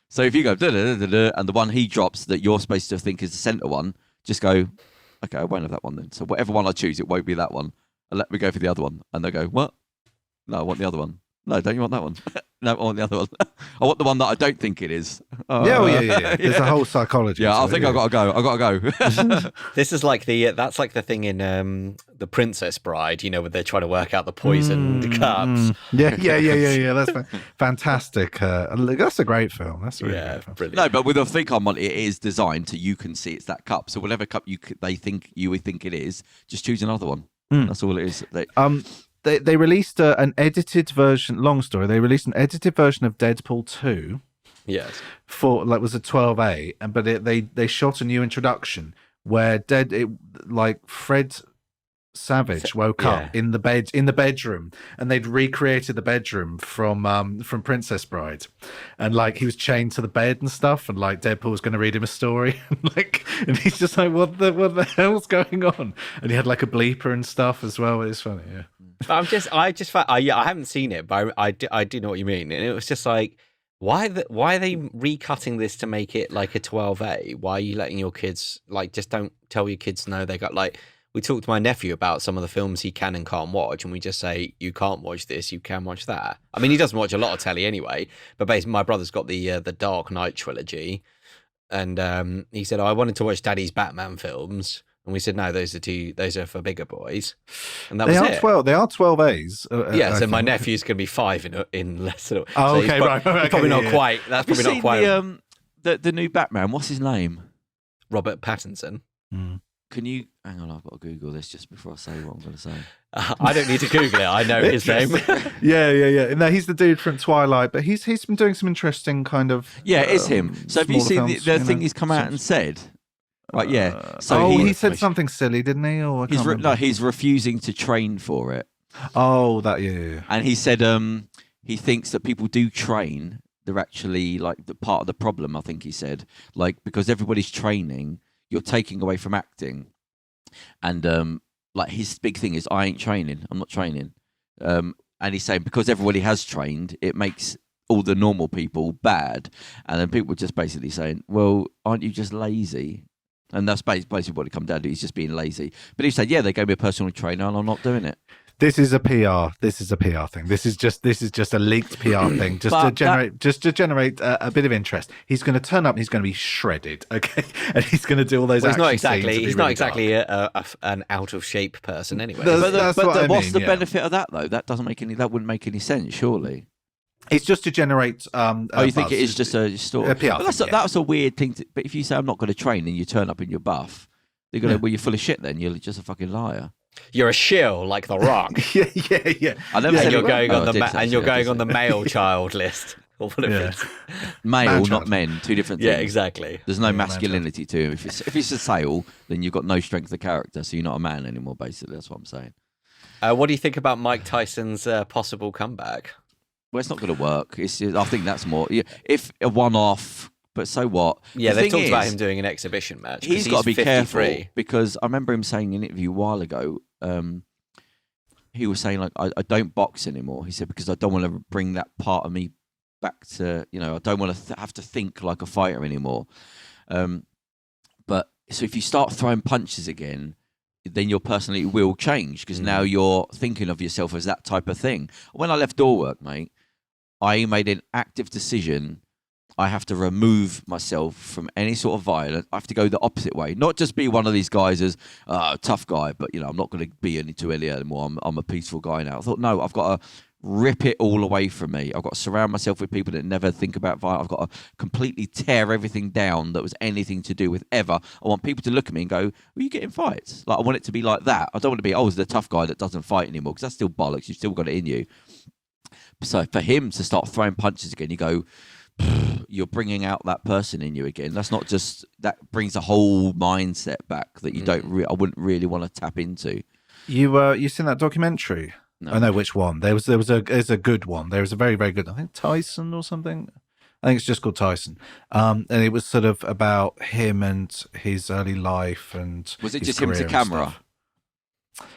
So if you go, and the one he drops that you're supposed to think is the centre one, just go, okay, I won't have that one then. So whatever one I choose, it won't be that one. And let me go for the other one. And they go, what? No, I want the other one. No, don't you want that one? No, I want the other one. I want the one that I don't think it is. Yeah. There's a whole psychology. Yeah, I think I gotta go. This is like that's like the thing in The Princess Bride, where they're trying to work out the poisoned cups. Yeah. That's fantastic. That's a great film. That's a really great film. Brilliant. No, but with a think on it is designed so you can see it's that cup. So whatever cup you think it is, just choose another one. That's all it is. They released an edited version. Long story. They released an edited version of Deadpool 2. Yes. Was a 12A, but they shot a new introduction where Fred Savage woke up in the bedroom, and they'd recreated the bedroom from Princess Bride, and he was chained to the bed and stuff, and Deadpool was going to read him a story, and he's just like, what the hell's going on? And he had a bleeper and stuff as well. It's funny, yeah. I haven't seen it, but I do know what you mean, and it was just like, why are they recutting this to make it like a 12A? Why are you letting your kids just don't tell your kids no? They got we talked to my nephew about some of the films he can and can't watch, and we just say, you can't watch this, you can watch that. I mean, he doesn't watch a lot of telly anyway, but basically my brother's got the Dark Knight trilogy, and he said, I wanted to watch Daddy's Batman films, and we said, no, those are for bigger boys, and that was it. They are 12As. So my nephew's going to be 5 in less than. Oh, so okay, right. Probably not quite. That's probably not quite. The new Batman? What's his name? Robert Pattinson. Can you hang on? I've got to Google this just before I say what I'm going to say. I don't need to Google it. I know his name. Yeah. No, he's the dude from Twilight, but he's been doing some interesting kind of. Yeah, it's him. So have you seen the thing he's come out and said? Right, yeah. So he said something silly, didn't he? Or he's refusing to train for it. Oh, that yeah. And he said he thinks that people do train. They're actually the part of the problem. I think he said because everybody's training, you're taking away from acting. And his big thing is, I ain't training. I'm not training. And he's saying because everybody has trained, it makes all the normal people bad. And then people just basically saying, well, aren't you just lazy? And that's basically what it comes down to. He's just being lazy. But he said, yeah, they gave me a personal trainer and I'm not doing it. This is a PR thing. This is just a leaked PR thing, just to generate a bit of interest. He's going to turn up and he's going to be shredded, okay? And he's going to do all those. He's not exactly an out of shape person anyway. But what's the benefit of that though? That wouldn't make any sense, surely. It's just to generate. You think it is just a story? A PR that's a weird thing. But if you say I'm not going to train and you turn up in your buff, they're going to. Well, you're full of shit. Then you're just a fucking liar. You're a shill like The Rock. yeah. I never said you're going on the male child list. Or whatever it is. Male, not men. Two different things. Yeah, exactly. There's no masculinity to him. If it's a sale, then you've got no strength of character, so you're not a man anymore. Basically, that's what I'm saying. What do you think about Mike Tyson's possible comeback? Well, it's not going to work. I think that's more if a one-off. But so what? Yeah, they've talked about him doing an exhibition match. He's got to be 53. careful because I remember him saying in an interview a while ago. He was saying I don't box anymore. He said because I don't want to bring that part of me back to I don't want to have to think like a fighter anymore. But so if you start throwing punches again, then your personality will change because now you're thinking of yourself as that type of thing. When I left door work, mate, I made an active decision. I have to remove myself from any sort of violence. I have to go the opposite way. Not just be one of these guys as a tough guy, but I'm not going to be into any anymore. I'm a peaceful guy now. I thought, no, I've got to rip it all away from me. I've got to surround myself with people that never think about violence. I've got to completely tear everything down that was anything to do with ever. I want people to look at me and go, well, you get in fights. I want it to be like that. I don't want to be, the tough guy that doesn't fight anymore because that's still bollocks. You've still got it in you. So for him to start throwing punches again, you go, you're bringing out that person in you again. That's not just that brings a whole mindset back that you I wouldn't really want to tap into. You seen that documentary? No. I know which one. There's a good one. There was a very, very good. I think Tyson or something. I think it's just called Tyson. And it was sort of about him and his early life and was it just him to camera?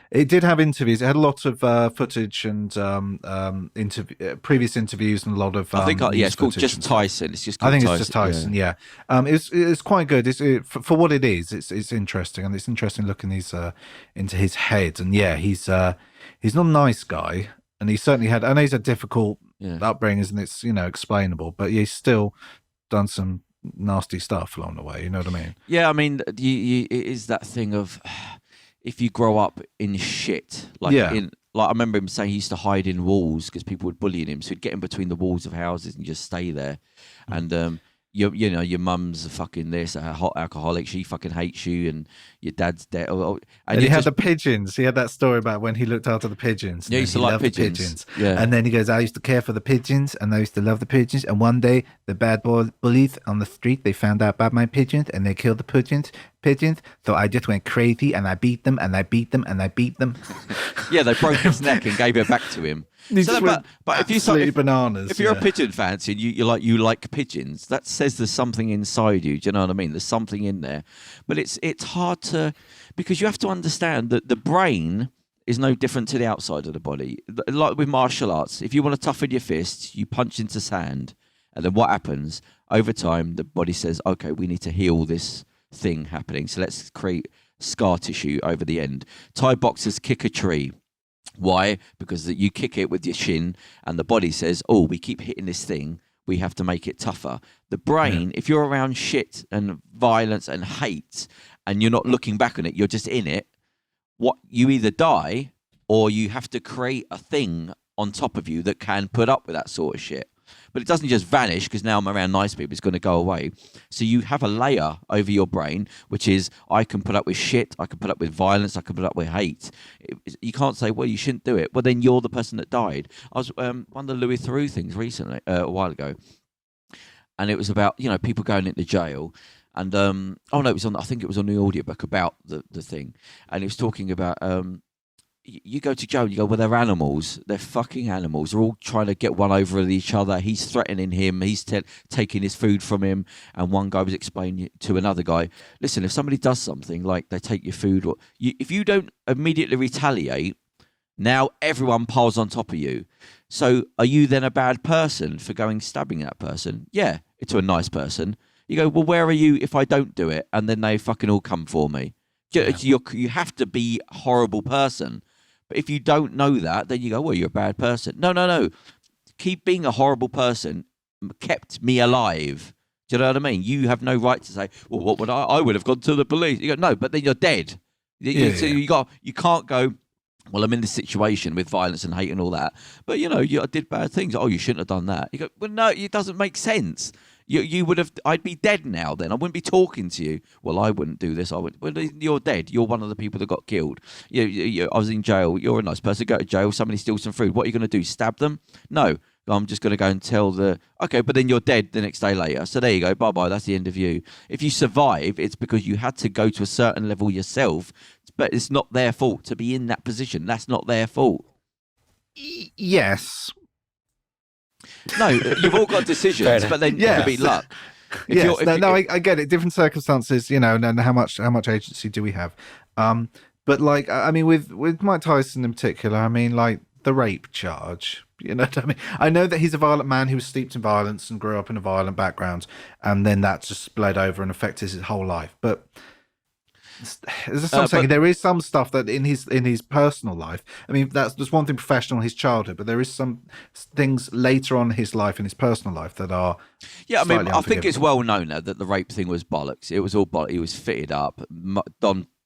It did have interviews. It had a lot of footage and previous interviews and a lot of. I think it's called just Tyson. It's just. I think it's just Tyson. Yeah. It's quite good. For what it is. It's interesting, and it's interesting looking into his head. And yeah, he's not a nice guy, and he certainly had. I know he's a difficult upbringing, and it's explainable, but he's still done some nasty stuff along the way. You know what I mean? Yeah, I mean, it is that thing of if you grow up in shit, like I remember him saying he used to hide in walls because people would bully him, so he'd get in between the walls of houses and just stay there, and your mum's a fucking this, a hot alcoholic. She fucking hates you, and your dad's dead. And he had the pigeons. He had that story about when he looked after the pigeons. Yeah, he used to like pigeons. Yeah. And then he goes, I used to care for the pigeons, and I used to love the pigeons. And one day, the bad bullies on the street, they found out about my pigeons, and they killed the pigeons. So I just went crazy, and I beat them, and I beat them, and I beat them. Yeah, they broke his neck and gave it back to him. But if bananas, if you're a pigeon fancy and you like pigeons, that says there's something inside you. Do you know what I mean? There's something in there, but it's hard to, because you have to understand that the brain is no different to the outside of the body. Like with martial arts, if you want to toughen your fists, you punch into sand, and then what happens over time? The body says, "Okay, we need to heal this thing happening, so let's create scar tissue over the end." Thai boxers kick a tree. Why? Because you kick it with your shin, and the body says, "Oh, we keep hitting this thing. We have to make it tougher." The brain, if you're around shit and violence and hate, and you're not looking back on it, you're just in it. What you either die, or you have to create a thing on top of you that can put up with that sort of shit. But it doesn't just vanish because now I'm around nice people. It's going to go away. So you have a layer over your brain, which is I can put up with shit, I can put up with violence, I can put up with hate. You can't say, well, you shouldn't do it. Well, then you're the person that died. I was one of the Louis Theroux things recently, a while ago, and it was about people going into jail. And it was on. I think it was on the audiobook about the thing, and it was talking about. You go to jail and you go, well, they're animals. They're fucking animals. They're all trying to get one over each other. He's threatening him. He's taking his food from him. And one guy was explaining to another guy, listen, if somebody does something like they take your food, or if you don't immediately retaliate, now everyone piles on top of you. So are you then a bad person for going stabbing that person? Yeah, to a nice person. You go, well, where are you if I don't do it? And then they fucking all come for me. Yeah. You have to be a horrible person. But if you don't know that, then you go, well, you're a bad person. No. Keep being a horrible person kept me alive. Do you know what I mean? You have no right to say, well, what would I would have gone to the police. You go, no, but then you're dead. So you can't go, well, I'm in this situation with violence and hate and all that. But, I did bad things. Oh, you shouldn't have done that. You go, well, no, it doesn't make sense. You would have. I'd be dead now. Then I wouldn't be talking to you. Well, I wouldn't do this. I wouldn't. Well, you're dead. You're one of the people that got killed. I was in jail. You're a nice person. Go to jail. Somebody steals some food. What are you going to do? Stab them? No. I'm just going to go and tell okay, but then you're dead the next day later. So there you go. Bye bye. That's the end of you. If you survive, it's because you had to go to a certain level yourself. But it's not their fault to be in that position. That's not their fault. Yes. No, you've all got decisions, but then it could be luck. I get it. Different circumstances, and how much agency do we have? But like, I mean, with Mike Tyson in particular, I mean, like the rape charge. You know what I mean? I know that he's a violent man who was steeped in violence and grew up in a violent background, and then that just bled over and affected his whole life. But there is some stuff that in his personal life. I mean, there's one thing professional in his childhood, but there is some things later on in his life, in his personal life, that are. Yeah, I mean, I think it's well known now that the rape thing was bollocks. It was all bollocks. He was fitted up.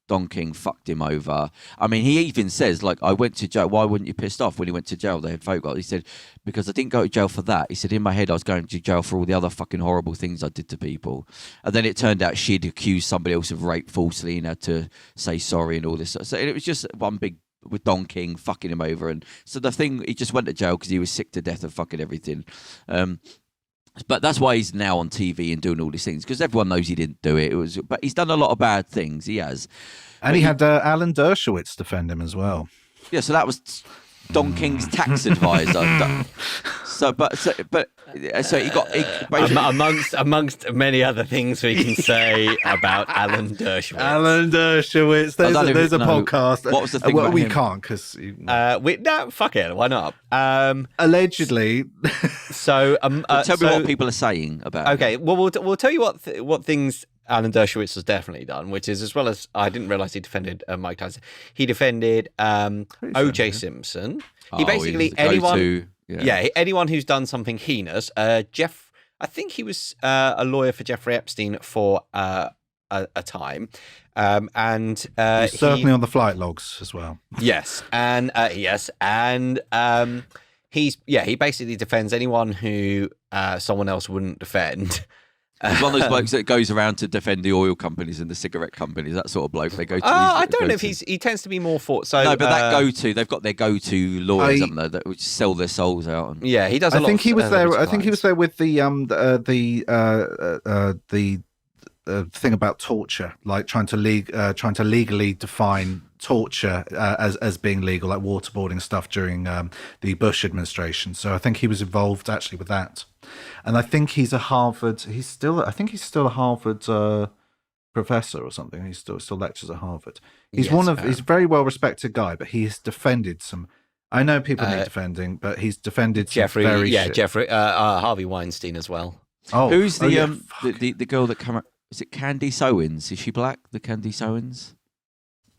Don King fucked him over. I mean, he even says, like, I went to jail. Why weren't you pissed off when he went to jail? They had photographs. He said, because I didn't go to jail for that. He said, in my head, I was going to jail for all the other fucking horrible things I did to people. And then it turned out she'd accused somebody else of rape falsely and had to say sorry and all this. So it was just one big, with Don King fucking him over. And so the thing, he just went to jail because he was sick to death of fucking everything. But that's why he's now on TV and doing all these things, because everyone knows he didn't do it. But he's done a lot of bad things. He has, and he had Alan Dershowitz defend him as well. Yeah, so that was Don King's tax advisor. So he got amongst many other things we can say about Alan Dershowitz. Alan Dershowitz. There's a podcast. What was the thing about we him? Can't because fuck it. Why not? Allegedly. So tell me what people are saying about. Okay, well we'll tell you what things Alan Dershowitz has definitely done, which is, as well as, I didn't realise he defended Mike Tyson. He defended O.J. Simpson. He basically anyone who's done something heinous. I think he was a lawyer for Jeffrey Epstein for a time, and he's certainly on the flight logs as well. Yes, and he basically defends anyone who someone else wouldn't defend. He's one of those blokes that goes around to defend the oil companies and the cigarette companies. That sort of bloke. They go to. I don't know if he tends to be more for. So no, but they've got their go-to lawyers, haven't they, that would sell their souls out. And... Yeah, he does. I think he was there. I think he was there with the thing about torture, like trying to legally define torture as being legal, like waterboarding stuff during the Bush administration. So I think he was involved actually with that, and I think he's a Harvard. I think he's still a Harvard professor or something. He still lectures at Harvard. He's he's a very well respected guy, but he's defended some. I know people need defending, but he's defended Jeffrey. Shit. Jeffrey Harvey Weinstein as well. Oh, who's the girl that came out? Is it Candice Owens? Is she black? The Candice Owens?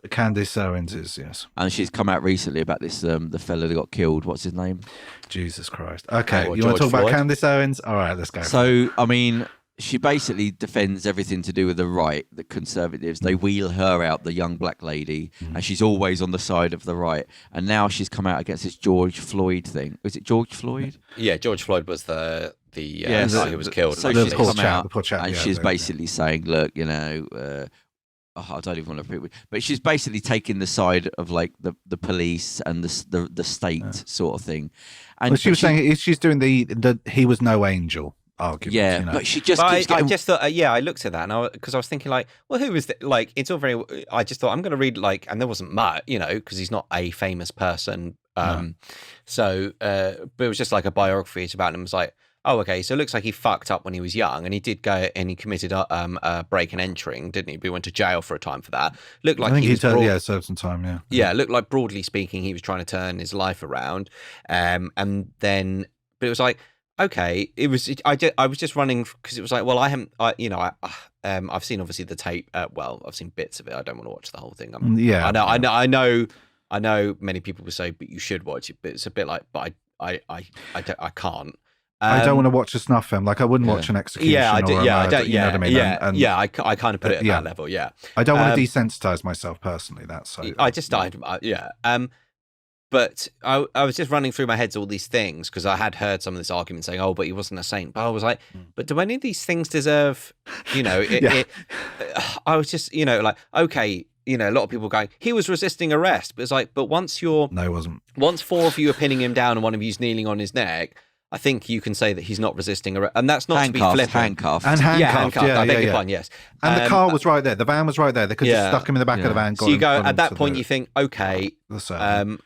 Candice Owens is, yes. And she's come out recently about this, the fella that got killed. What's his name? Jesus Christ. Okay, you want to talk about Candice Owens? All right, let's go. So, I mean, she basically defends everything to do with the right, the conservatives. They wheel her out, the young black lady, and she's always on the side of the right. And now she's come out against this George Floyd thing. Was it George Floyd? Yeah, George Floyd was the guy who was killed. So she's come out and she's basically saying, look, you know, I don't even want to put it, but she's basically taking the side of like the police and the state sort of thing. And she was saying she's doing the he was no angel argument. Yeah, you know? But she just. I just thought, I looked at that and because I was thinking like, well, who is that? Like, it's all very. I just thought I'm going to read like, and there wasn't much, you know, because he's not a famous person. So, but it was just like a biography about him. It was like, oh, okay. So it looks like he fucked up when he was young, and he did go and he committed a break and entering, didn't he? But he went to jail for a time for that. Looked like I think he served some time. Yeah. Yeah, looked like broadly speaking, he was trying to turn his life around, and then, but it was like, okay, it was. I was just running because it was like, well, I've seen obviously the tape. Well, I've seen bits of it. I don't want to watch the whole thing. I know. Many people would say, but you should watch it. But it's a bit like, but I can't. I don't want to watch a snuff film. Like I wouldn't watch an execution. I don't. You know what I mean? I kind of put it at that level. Yeah. I don't want to desensitize myself personally. That's so. I just died. But I was just running through my head all these things because I had heard some of this argument saying, oh, but he wasn't a saint. But I was like, but do any of these things deserve, you know, I was just, you know, like, okay, you know, a lot of people going, he was resisting arrest. But it's like, but once No, he wasn't. Once four of you are pinning him down and one of you's kneeling on his neck, I think you can say that he's not resisting arrest. And that's not to be flippant. Handcuffed. And handcuffed. Yeah, I beg your pardon, yes. And the car was right there. The van was right there. They could have stuck him in the back of the van. So you go, at that point, you think, okay,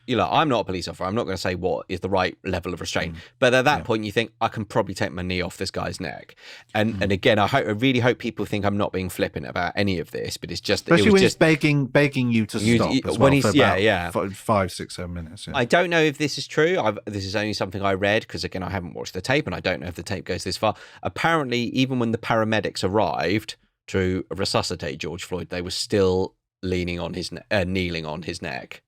you know, I'm not a police officer. I'm not going to say what is the right level of restraint. But at that point, you think, I can probably take my knee off this guy's neck. And again, I really hope people think I'm not being flippant about any of this, but it's just... Especially when he's begging you to stop as well for about 5, 6, 7 minutes. Yeah. I don't know if this is true. This is only something I read, because again, I haven't watched the tape, and I don't know if the tape goes this far. Apparently, even when the paramedics arrived to resuscitate George Floyd, they were still kneeling on his neck.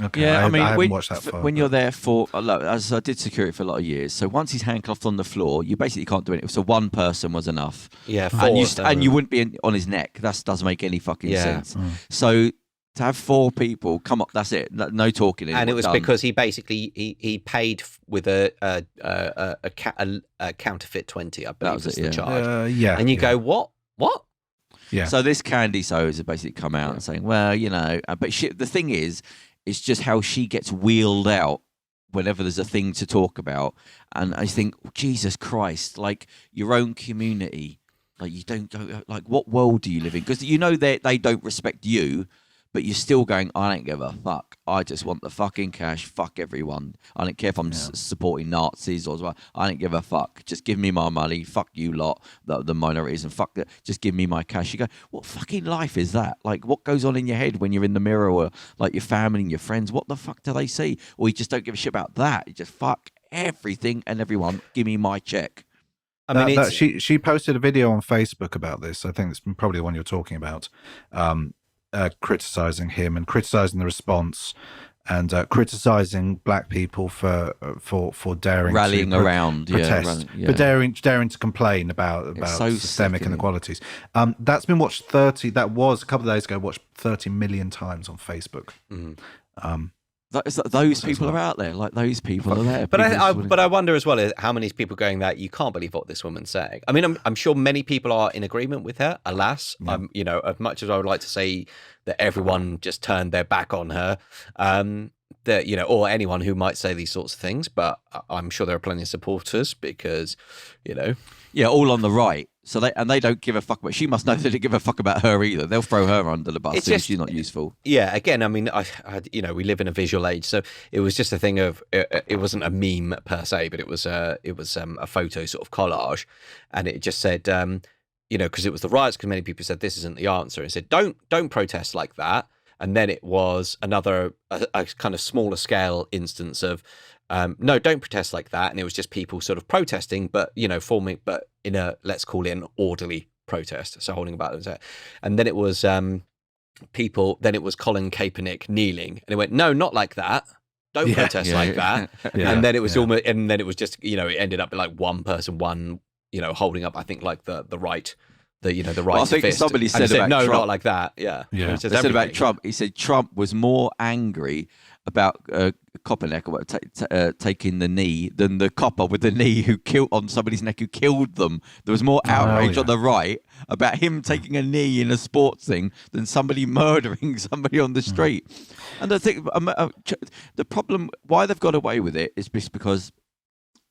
Okay, yeah, I mean, haven't watched that far, when you're there for, as I did security for a lot of years, so once he's handcuffed on the floor, you basically can't do anything. So one person was enough. Yeah, and you wouldn't be on his neck. That doesn't make any fucking sense. So to have 4 people come up, that's it. No talking anymore. And it was because he basically he paid with a counterfeit 20. I believe was the charge. And you go, what? Yeah. So this Candice Owens has basically come out and saying, well, you know, but the thing is, it's just how she gets wheeled out whenever there's a thing to talk about. And I think, Jesus Christ, like your own community, like you don't go, like what world do you live in? Because you know they don't respect you, but you're still going, I don't give a fuck. I just want the fucking cash. Fuck everyone. I don't care if I'm supporting Nazis or what. I don't give a fuck. Just give me my money. Fuck you lot, the minorities, and fuck that. Just give me my cash. You go, what fucking life is that? Like, what goes on in your head when you're in the mirror, or like your family and your friends? What the fuck do they see? Or you just don't give a shit about that. You just fuck everything and everyone. Give me my check. I mean, she posted a video on Facebook about this. I think it's probably the one you're talking about. Criticizing him and criticizing the response and criticizing black people for daring rallying to around, protest, for daring to complain about so systemic sickening. inequalities. That's been watched that was a couple of days ago, watched 30 million times on Facebook. Those people are out there, like those people are there. But I wonder as well how many people going that you can't believe what this woman's saying. I mean, I'm sure many people are in agreement with her. Alas, you know, as much as I would like to say that everyone just turned their back on her, that you know, or anyone who might say these sorts of things, but I'm sure there are plenty of supporters because, you know, all on the right. So they don't give a fuck about. She must know they don't give a fuck about her either. They'll throw her under the bus if she's not useful. Yeah, again, I mean, I you know, we live in a visual age, so it was just a thing of it wasn't a meme per se, but it was a photo sort of collage, and it just said, you know, because it was the riots, because many people said this isn't the answer. It said don't protest like that, and then it was another a kind of smaller scale instance of. No, don't protest like that. And it was just people sort of protesting, but, you know, but in a, let's call it an orderly protest. So holding about it. And then it was then it was Colin Kaepernick kneeling. And it went, no, not like that. Don't protest like that. And then it was almost, and then it was just, you know, it ended up like one person, you know, holding up, I think like the right. You know, the right. Well, I think fist. somebody said about no, Trump. not like that. Yeah. They said about Trump. He said Trump was more angry about Kaepernick taking the knee than the copper with the knee who killed on somebody's neck who killed them. There was more outrage on the right about him taking a knee in a sports thing than somebody murdering somebody on the street. And I think the problem why they've got away with it is just because.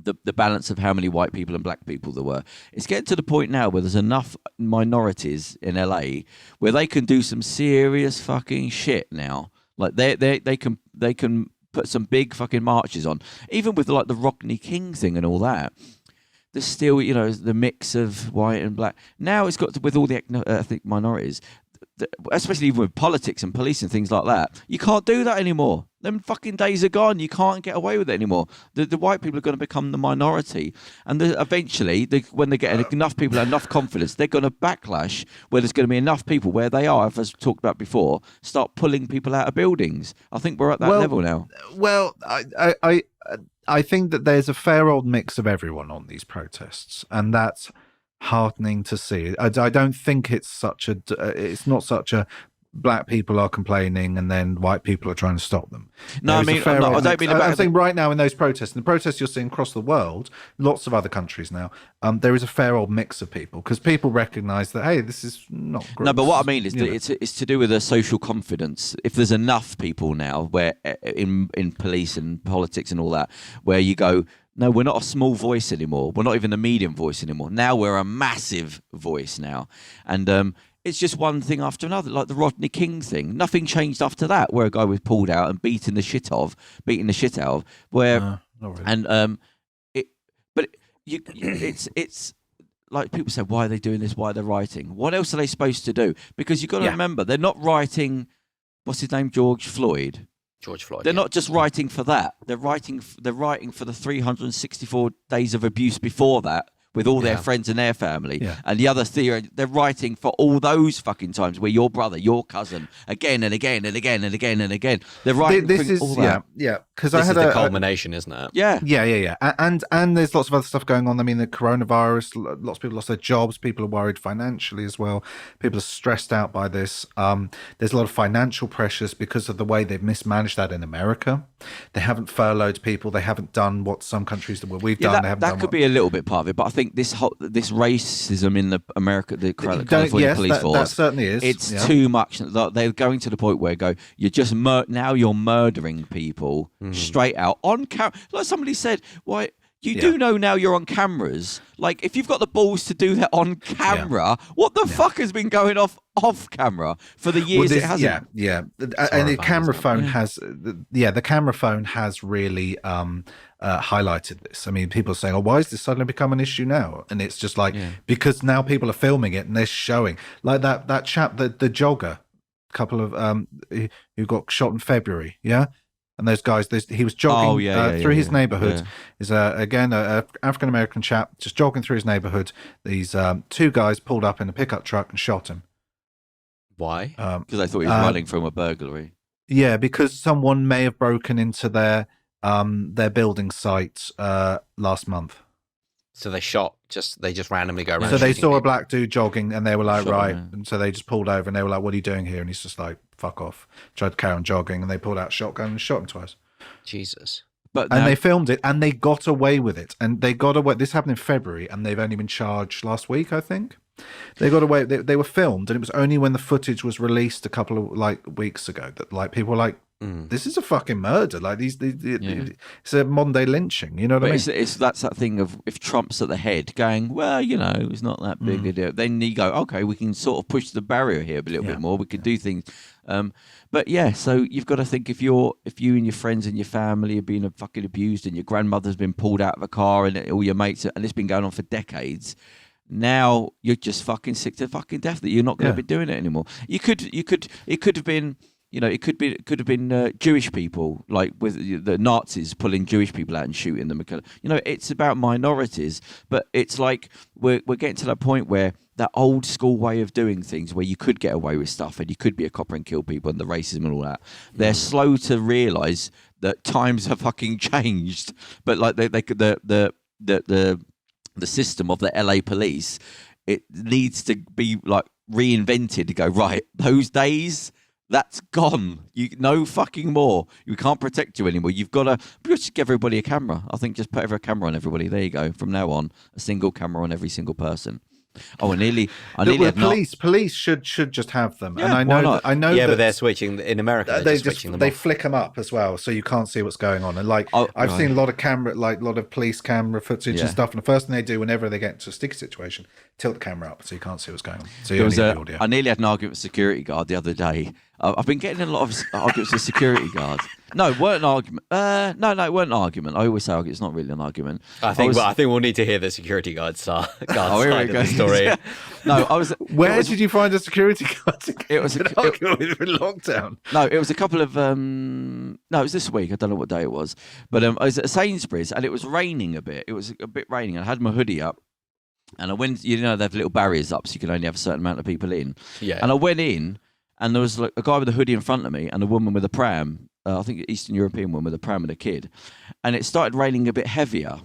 The balance of how many white people and black people there were. It's getting to the point now where there's enough minorities in LA where they can do some serious fucking shit now. Like they can put some big fucking marches on, even with like the Rodney King thing and all that. There's still, you know, the mix of white and black. Now it's got to, with all the ethnic minorities, especially even with politics and police and things like that, you can't do that anymore. Them fucking days are gone. You can't get away with it anymore. The white people are going to become the minority, and eventually, when they get enough people, enough confidence, they're going to backlash. Where there's going to be enough people where they are, as talked about before, start pulling people out of buildings. I think we're at that level now. Well, I think that there's a fair old mix of everyone on these protests, and that's heartening to see. I don't think it's not such a black people are complaining and then white people are trying to stop them. No, I mean, I don't mean about. I'm saying right now in those protests, the protests you're seeing across the world, lots of other countries now, there is a fair old mix of people because people recognise that hey, this is not great. No, but what I mean is that it's to do with a social confidence. If there's enough people now, where in police and politics and all that, where you go. No, we're not a small voice anymore. We're not even a medium voice anymore. Now we're a massive voice now. And it's just one thing after another, like the Rodney King thing. Nothing changed after that, where a guy was pulled out and beaten the shit out of. Where not really. And it's like people say, why are they doing this? Why are they writing? What else are they supposed to do? Because you've got to remember, they're not writing. What's his name? George Floyd. They're not just writing for that. They're writing for the 364 days of abuse before that with all their friends and their family. Yeah. And the other theory, they're writing for all those fucking times where your brother, your cousin, again and again and again and again and again. They're writing for all that. Yeah. Because this is the culmination, isn't it? Yeah. And there's lots of other stuff going on. I mean, the coronavirus, lots of people lost their jobs. People are worried financially as well. People are stressed out by this. There's a lot of financial pressures because of the way they've mismanaged that in America. They haven't furloughed people. They haven't done what some countries we've done. That could be a little bit part of it, but I think this racism in the California police force, that certainly is. It's too much. They're going to the point where you're just now you're murdering people straight out on camera. Like somebody said, why? You do know now you're on cameras. Like, if you've got the balls to do that on camera, what the fuck has been going off camera for the years it hasn't? Yeah. And the camera phone the camera phone has really highlighted this. I mean, people are saying, why is this suddenly become an issue now? And it's just like, because now people are filming it and they're showing. Like that chap, the jogger, couple of who got shot in February, and those guys, he was jogging through his neighborhood. Is again a African American chap just jogging through his neighborhood. These two guys pulled up in a pickup truck and shot him. Why? Because they thought he was running from a burglary. Yeah, because someone may have broken into their building site last month. So they just randomly go around. So they saw people. a black dude jogging, and they were like, right. Him, yeah. And so they just pulled over, and they were like, what are you doing here? And he's just like, fuck off. Tried to carry on jogging, and they pulled out a shotgun and shot him twice. Jesus. And they filmed it, and they got away with it. And they got away. This happened in February, and they've only been charged last week, I think. They got away. They were filmed, and it was only when the footage was released a couple of weeks ago that this were like, this is a fucking murder. Like it's a modern day lynching. You know what I mean? That's that thing of if Trump's at the head, going, well, it's not that big a deal. Then you go, okay, we can sort of push the barrier here a little bit more. We could do things. But yeah, so you've got to think if you and your friends and your family are being fucking abused, and your grandmother's been pulled out of a car, and all your mates, and it's been going on for decades. Now you're just fucking sick to fucking death that you're not going to be doing it anymore. It could have been. It could have been Jewish people, like with the Nazis pulling Jewish people out and shooting them. It's about minorities, but it's like we're getting to that point where that old school way of doing things, where you could get away with stuff and you could be a copper and kill people and the racism and all that. They're slow to realise that times have fucking changed. But like the system of the LA police, it needs to be like reinvented to go right. Those days. That's gone. No fucking more. We can't protect you anymore. You've got to just give everybody a camera. I think just put a camera on everybody. There you go. From now on, a single camera on every single person. Oh, police should just have them. Yeah, and I know. Yeah, but they're switching in America. They flick them up as well, so you can't see what's going on. And I've seen a lot of police camera footage and stuff. And the first thing they do whenever they get into a sticky situation, tilt the camera up so you can't see what's going on. So I nearly had an argument with a security guard the other day. I've been getting a lot of arguments with security guards. No, it weren't an argument. No, it weren't an argument. I always say argument. It's not really an argument. I think we'll need to hear the security guard's side of the story. Yeah. No, I was. Where did you find a security guard? It was in lockdown. No, it was a couple of. No, it was this week. I don't know what day it was, but I was at Sainsbury's and it was raining a bit. It was a bit raining. I had my hoodie up, and I went. They have little barriers up, so you can only have a certain amount of people in. Yeah. And I went in. And there was like a guy with a hoodie in front of me and a woman with a pram, I think an Eastern European woman with a pram and a kid. And it started raining a bit heavier.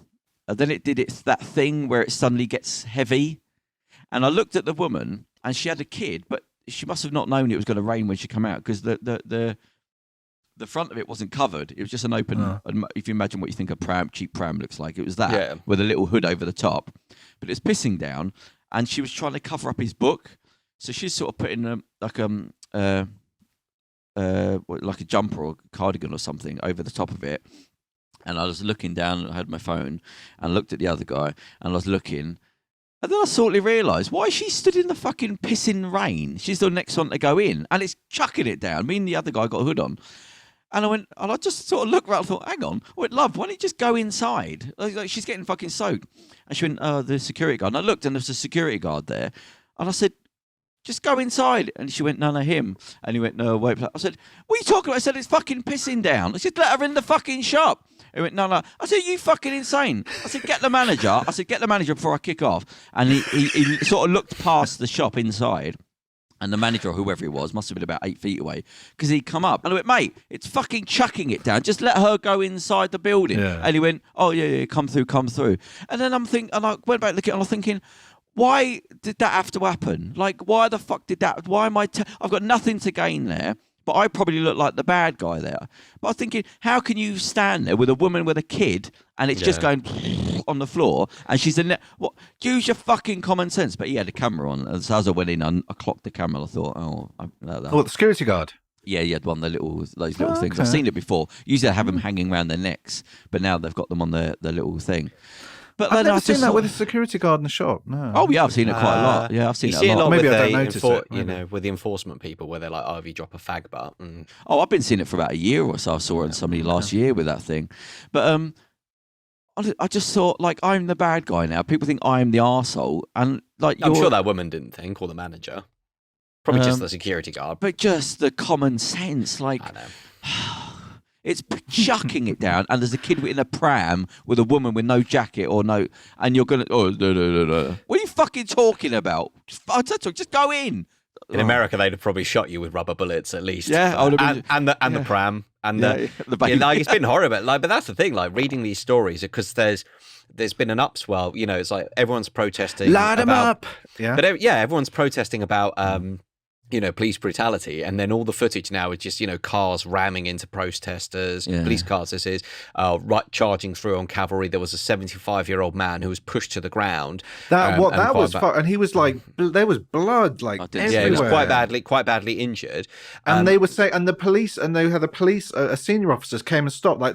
And then it did that thing where it suddenly gets heavy. And I looked at the woman and she had a kid, but she must have not known it was going to rain when she came out because the front of it wasn't covered. It was just an open, if you imagine what you think a cheap pram looks like, it was that with a little hood over the top. But it's pissing down and she was trying to cover up his book. So she's sort of putting like a jumper or cardigan or something over the top of it. And I was looking down, I had my phone and looked at the other guy and I was looking. And then I suddenly realised, why is she stood in the fucking pissing rain? She's the next one to go in and it's chucking it down. Me and the other guy got a hood on. And I just sort of looked around and thought, hang on, I went, love, why don't you just go inside? Like she's getting fucking soaked. And she went, the security guard. And I looked and there was a security guard there. And I said, just go inside. And she went, no, him. And he went, no, wait. I said, what are you talking about? I said, it's fucking pissing down. I said, let her in the fucking shop. He went, no. I said, you fucking insane. I said, get the manager. I said, get the manager before I kick off. And he sort of looked past the shop inside. And the manager, or whoever it was, must have been about 8 feet away. Because he'd come up. And I went, mate, it's fucking chucking it down. Just let her go inside the building. Yeah. And he went, oh, yeah, come through. And then and I went back looking, and I'm thinking, why did that have to happen? Like, why the fuck did that? Why am I've got nothing to gain there, but I probably look like the bad guy there. But I'm thinking, how can you stand there with a woman with a kid and it's just going on the floor and she's in there? What? Use your fucking common sense. But he had a camera on. And so as I went in, I clocked the camera. I thought, the security guard? Yeah, he had those little things. I've seen it before. Usually they have them hanging around their necks, but now they've got them on the little thing. But I've never seen that with a security guard in the shop. No. Oh yeah, I've seen it quite a lot. Yeah, I've seen it a lot. Maybe I don't notice it. With the enforcement people, where they're like, "Oh, if you drop a fag butt." Oh, I've been seeing it for about a year or so. I saw it on somebody last year with that thing. But I just thought, like, I'm the bad guy now. People think I'm the arsehole. And like, I'm sure that woman didn't think, or the manager. Probably just the security guard. But just the common sense, like. I know. It's chucking it down, and there's a kid in a pram with a woman with no jacket or no, and you're gonna, no. What are you fucking talking about? Just go in. In America, they'd have probably shot you with rubber bullets at least. Yeah, and the pram and the baby. Like, it's been horrible. Like, but that's the thing. Like, reading these stories, because there's been an upswell. You know, it's like everyone's protesting. Light them up. Yeah, but everyone's protesting about police brutality, and then all the footage now is just cars ramming into protesters, police cars. This is charging through on cavalry. There was a 75-year-old man who was pushed to the ground. And he was like, there was blood like everywhere. Yeah, he was quite badly injured. And they were saying, and the police, and they had a senior officers came and stopped. Like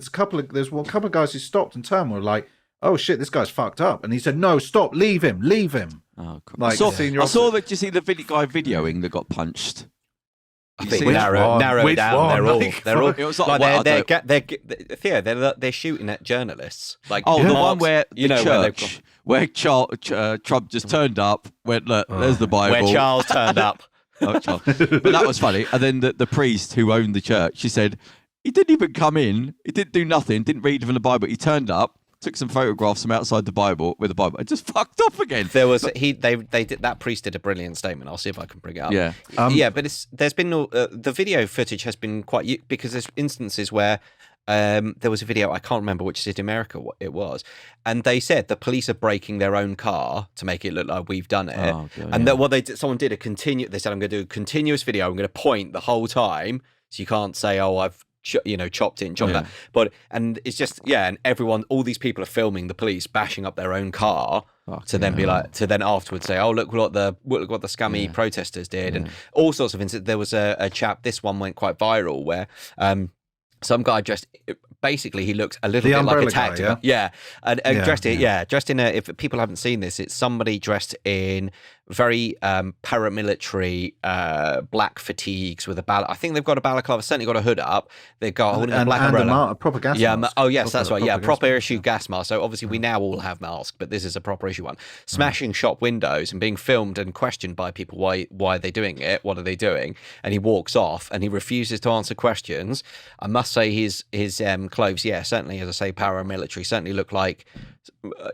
there's one couple of guys who stopped and turned, were like, oh shit, this guy's fucked up. And he said, no, stop, leave him. Oh, like, I saw that. Did you see the guy videoing that got punched? I think narrow it down. They're all. It was like, they're shooting at journalists. Like, the one where where Trump just turned up. Went, look, there's the Bible. Where Charles turned up. But that was funny. And then the priest who owned the church, she said, he didn't even come in. He didn't do nothing. Didn't read from the Bible. He turned up. Took some photographs from outside the Bible and just fucked off again. They did that priest did a brilliant statement. I'll see if I can bring it up. Yeah, but there's been the video footage has been quite, because there's instances where there was a video, I can't remember which city in America it was, and they said the police are breaking their own car to make it look like we've done it. Oh, God, and what they did, someone did they said, I'm going to do a continuous video. I'm going to point the whole time, so you can't say, oh, I've chopped that. But and it's just and everyone, all these people are filming the police bashing up their own car to then afterwards say, oh, look what the scummy protesters did, and all sorts of incidents. There was a chap. This one went quite viral where some guy basically he looks a little bit like a tactical, dressed in a. If people haven't seen this, it's somebody dressed in very paramilitary black fatigues with I think they've got a balaclava, certainly got a hood up. They've got holding a black umbrella. A proper gas mask. Oh yes, that's right. Yeah, proper issue gas mask. So obviously we now all have masks, but this is a proper issue one. Smashing shop windows and being filmed and questioned by people. Why are they doing it? What are they doing? And he walks off and he refuses to answer questions. I must say his clothes, certainly, as I say, paramilitary, certainly look like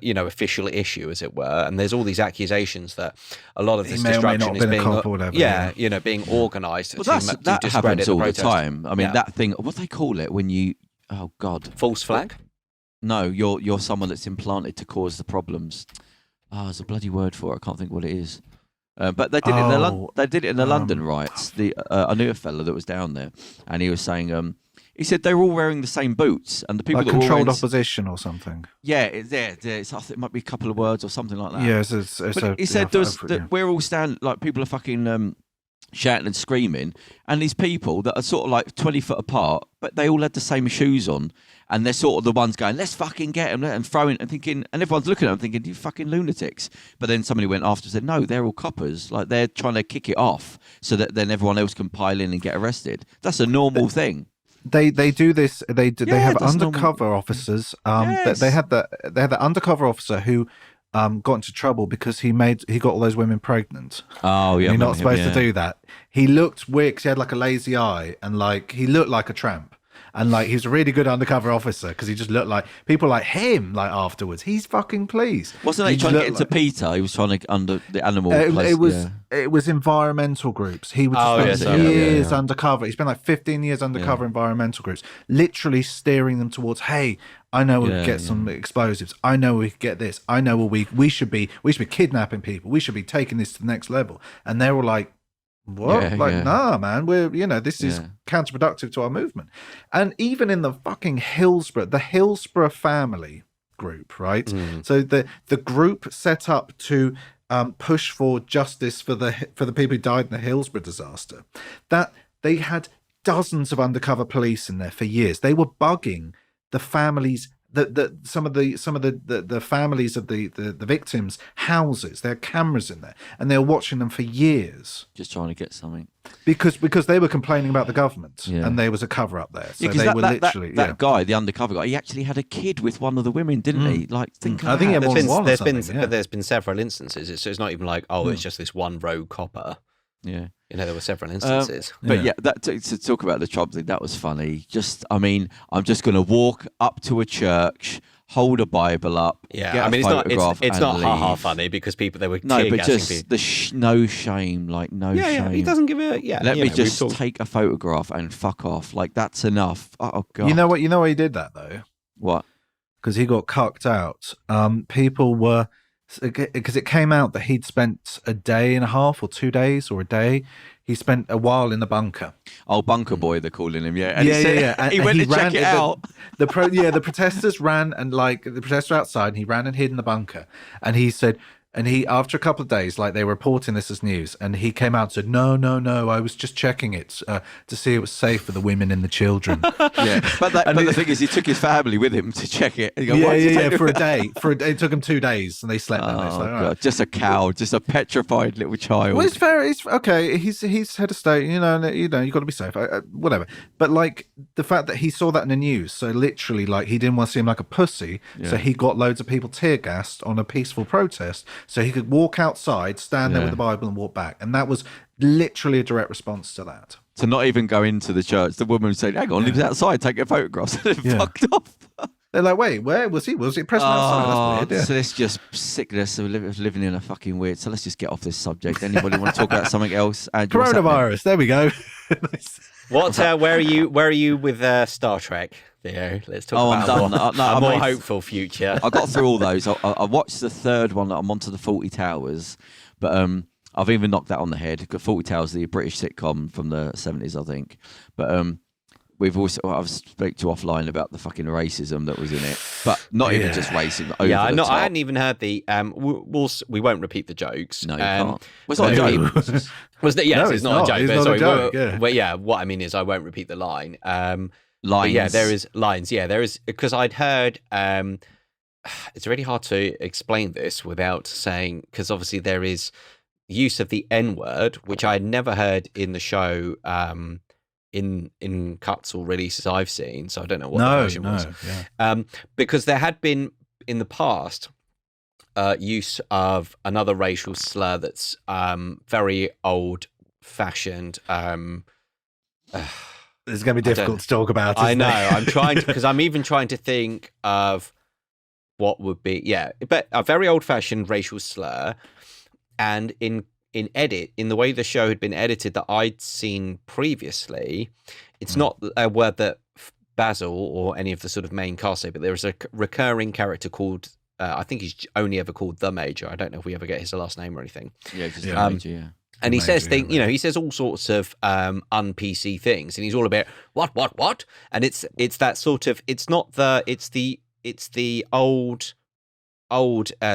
official issue, as it were. And there's all these accusations that a lot of this destruction is being being organised to that discredit happens all the protest. time. I mean, that thing, what do they call it when you? Oh God, false flag. No, you're someone that's implanted to cause the problems. There's a bloody word for it. I can't think what it is. But they did it in the London riots. I knew a fella that was down there, and he was saying, he said they were all wearing the same boots, and the people like that controlled opposition or something. Yeah, I think it might be a couple of words or something like that. Yeah, he said we're all standing, like people are fucking shouting and screaming, and these people that are sort of like 20 foot apart, but they all had the same shoes on, and they're sort of the ones going, let's fucking get them, and throwing and thinking, and everyone's looking at them thinking, you fucking lunatics. But then somebody went after and said, no, they're all coppers, like they're trying to kick it off so that then everyone else can pile in and get arrested. That's a normal thing. They do this. They have undercover officers. They had the undercover officer who got into trouble because he got all those women pregnant. Oh yeah, you're not supposed to do that. He looked weird. He had like a lazy eye, and like he looked like a tramp. And like he was a really good undercover officer because he just looked like people like him. Like afterwards, he's fucking pleased. Wasn't he trying to get into PETA? He was trying to under the animal. It was environmental groups. He was years undercover. He spent like 15 years undercover environmental groups, literally steering them towards. Hey, I know we could get some explosives. I know we could get this. I know we should be kidnapping people. We should be taking this to the next level. And they were like, what? Nah, man, this is counterproductive to our movement. And even in the fucking the Hillsborough family group, right? So the group set up to push for justice for the people who died in the Hillsborough disaster, that they had dozens of undercover police in there for years. They were bugging the families. Some of the families of the victims' houses, there are cameras in there, and they were watching them for years, just trying to get something because they were complaining about the government, and there was a cover up there. So they were literally that guy, the undercover guy. He actually had a kid with one of the women, didn't he? Like, I think he had more than one. But there's been several instances. So it's not even like it's just this one rogue copper. Yeah. There were several instances. But to talk about the Trump thing, that was funny. I'm just going to walk up to a church, hold a Bible up. Yeah, get I mean, it's not leave. ha funny because they were no, but tear-gassing just people. no shame, like no shame. Yeah, he doesn't give a Let me just take a photograph and fuck off. Like that's enough. Oh god. You know what? You know why he did that though. What? Because he got cucked out. People were because it came out that he'd spent a day and a half or 2 days or a day. He spent a while in the bunker. Oh, bunker boy, they're calling him. Yeah, and yeah. And he went to check it out. The protesters ran and the protesters were outside. And he ran and hid in the bunker. And he said, after a couple of days, like they were reporting this as news, and he came out and said, no, I was just checking it to see it was safe for the women and the children. Yeah, but the thing is, he took his family with him to check it. For a day. It took him 2 days, and they slept that day. Like, God, just a cow, just a petrified little child. Well, it's fair. It's okay. He's head of state. You got to be safe. Whatever. But like the fact that he saw that in the news, so literally, like he didn't want to seem like a pussy, so he got loads of people tear gassed on a peaceful protest. So he could walk outside, stand there with the Bible and walk back. And that was literally a direct response to that. To not even go into the church. The woman said, hang on, he was outside taking photographs. Fucked off. They're like, wait, where was he? Was he present outside? That's weird. So this just sickness of living in a fucking weird. So let's just get off this subject. Anybody want to talk about something else? Coronavirus. There we go. Where are you with Star Trek, Theo? Let's talk about a more hopeful future. I got through all those. I watched the third one that I'm onto the 40 Towers, but I've even knocked that on the head. 40 Towers, the British sitcom from the 70s, I think. But I've spoken to offline about the fucking racism that was in it, but not even just racism. I hadn't even heard the. We won't repeat the jokes. No, you can't. Well, it's not a joke. It's not a joke. Not a joke. But what I mean is I won't repeat the line. Lines. Yeah, there is lines. Yeah, there is because I'd heard. It's really hard to explain this without saying because obviously there is use of the N-word, which I had never heard in the show. In cuts or releases I've seen, so I don't know what the version was. Yeah. Because there had been in the past use of another racial slur that's very old-fashioned. It's going to be difficult to talk about. I know. I'm trying to because I'm even trying to think of what would be but a very old-fashioned racial slur, and in the way the show had been edited that I'd seen previously, it's not a word that Basil or any of the sort of main cast say, but there is a recurring character called, I think he's only ever called The Major. I don't know if we ever get his last name or anything. Yeah, just The Major, yeah. And he says things, he says all sorts of un-PC things, and he's all about what? And it's that sort of, it's the old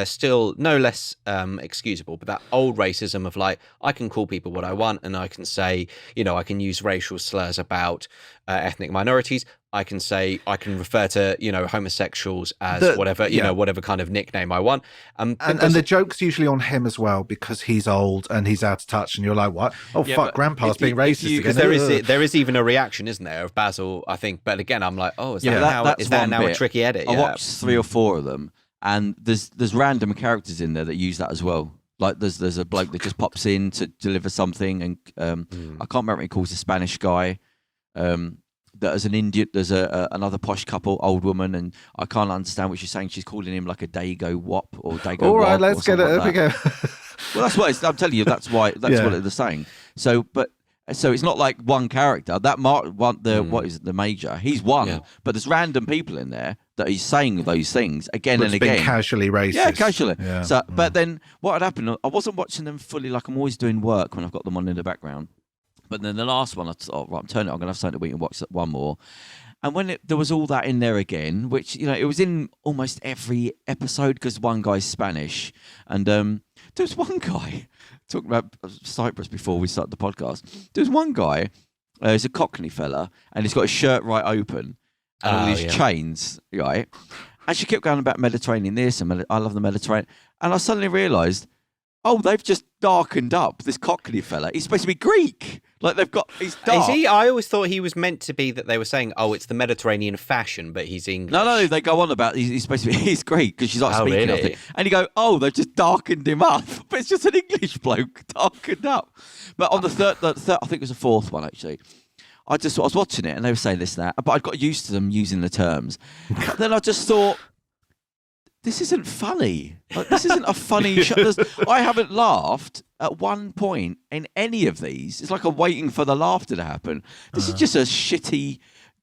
still no less excusable, but that old racism of like I can call people what I want, and I can say I can use racial slurs about ethnic minorities. I can refer to homosexuals as whatever kind of nickname I want. And the joke's usually on him as well because he's old and he's out of touch, and you're like, what? Oh fuck, Grandpa's being racist again. Because there is even a reaction, isn't there, of Basil? I think, but again, I'm like, is that now a tricky edit? I watched 3 or 4 of them. And there's random characters in there that use that as well. Like there's a bloke that just pops in to deliver something, and I can't remember what he calls the Spanish guy. That as an Indian, there's another posh couple, old woman, and I can't understand what she's saying. She's calling him like a Dago Wop or Dago. All right, Wop let's get it. There we go. Well, that's what I'm telling you. That's what they're saying. So it's not like one character. What is it, the Major? He's one, but there's random people in there that he's saying those things again and again. Casually racist. Yeah, casually. Yeah. So, but then what had happened? I wasn't watching them fully. Like I'm always doing work when I've got them on in the background. But then the last one, I thought, right, I'm turning it. I'm going to have something to eat and watch one more. And when there was all that in there again, which it was in almost every episode because one guy's Spanish, and there was one guy talking about Cyprus before we started the podcast. There was one guy, he's a Cockney fella, and he's got his shirt right open and all these chains, right? And she kept going about Mediterranean this and I love the Mediterranean, and I suddenly realised, they've just darkened up this Cockney fella. He's supposed to be Greek. Like he's dark. Is he? I always thought he was meant to be that they were saying, it's the Mediterranean fashion, but he's English. No, they go on about he's supposed to be he's Greek because she's not speaking really? of it. And you go, they've just darkened him up. But it's just an English bloke darkened up. But on the third, I think it was the fourth one actually. I was watching it and they were saying this and that, but I got used to them using the terms. But then I just thought, this isn't funny. Like, this isn't a funny show. I haven't laughed at one point in any of these. It's like I'm waiting for the laughter to happen. This is just a shitty,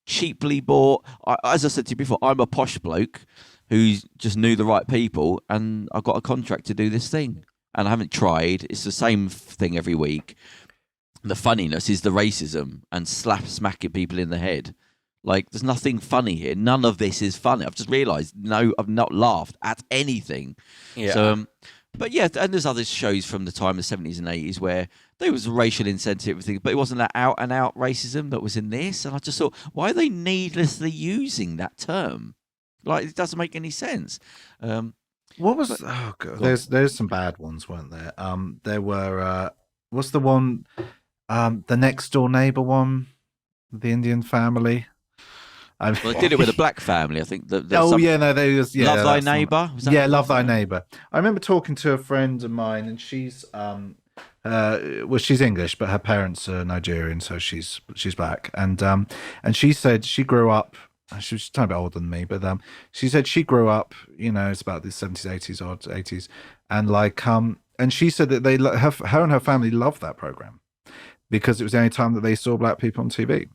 cheaply bought. As I said to you before, I'm a posh bloke who just knew the right people, and I got a contract to do this thing. And I haven't tried. It's the same thing every week. The funniness is the racism and smacking people in the head. Like, there's nothing funny here. None of this is funny. I've just realised, no, I've not laughed at anything. Yeah. So, but yeah, and there's other shows from the time of the 70s and 80s where there was racial insensitivity, but it wasn't that out-and-out racism that was in this. And I just thought, why are they needlessly using that term? Like, it doesn't make any sense. What was? Oh god, there's some bad ones, weren't there? There were. What's the one? The next door neighbor one, the Indian family. Well, they did it with a black family, I think. There was Love Thy Neighbour. Love Thy Neighbour. I remember talking to a friend of mine, and she's she's English, but her parents are Nigerian, so she's black, and she said she grew up. She was a tiny bit older than me, but she said she grew up. It's about the 70s, 80s, odd 80s, and and she said that her and her family loved that program because it was the only time that they saw black people on TV.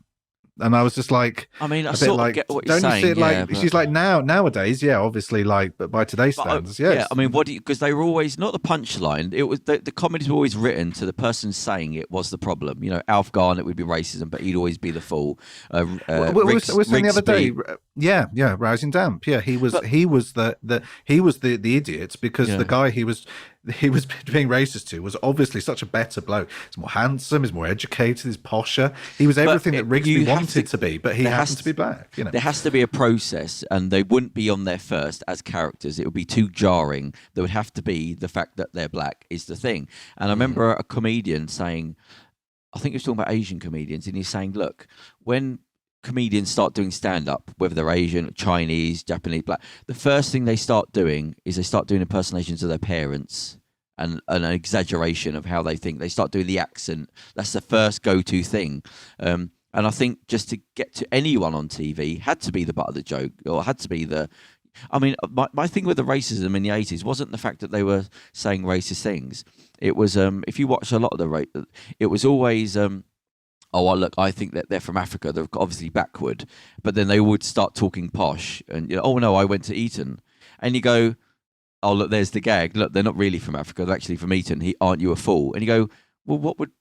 And I was just like, I mean, I sort of get what you're saying. Don't you see it like, she's like, nowadays, yeah, obviously, like, but by today's standards, yes. Yeah, I mean, because they were always, not the punchline, it was, the comedies were always written to the person saying it was the problem. Alf Garnett would be racism, but he'd always be the fool. We were saying the other day, yeah, Rousing Damp. Yeah, he was the idiot because the guy he was being racist to was obviously such a better bloke. He's more handsome, he's more educated, he's posher. He was everything that Rigsby wanted to be, but he happened to be black. There has to be a process, and they wouldn't be on there first as characters. It would be too jarring. There would have to be the fact that they're black is the thing. And I remember a comedian saying, I think he was talking about Asian comedians, and he's saying, look, when comedians start doing stand-up, whether they're Asian, Chinese, Japanese, black, the first thing they start doing is they start doing impersonations of their parents and an exaggeration of how they think. They start doing the accent. That's the first go-to thing. And I think just to get to anyone on TV had to be the butt of the joke, or had to be the... I mean, my thing with the racism in the 80s wasn't the fact that they were saying racist things. It was, if you watch a lot of it was always... oh, well, look, I think that they're from Africa. They're obviously backward. But then they would start talking posh. And, oh, no, I went to Eton. And you go, oh, look, there's the gag. Look, they're not really from Africa. They're actually from Eton. Aren't you a fool? And you go, well, what would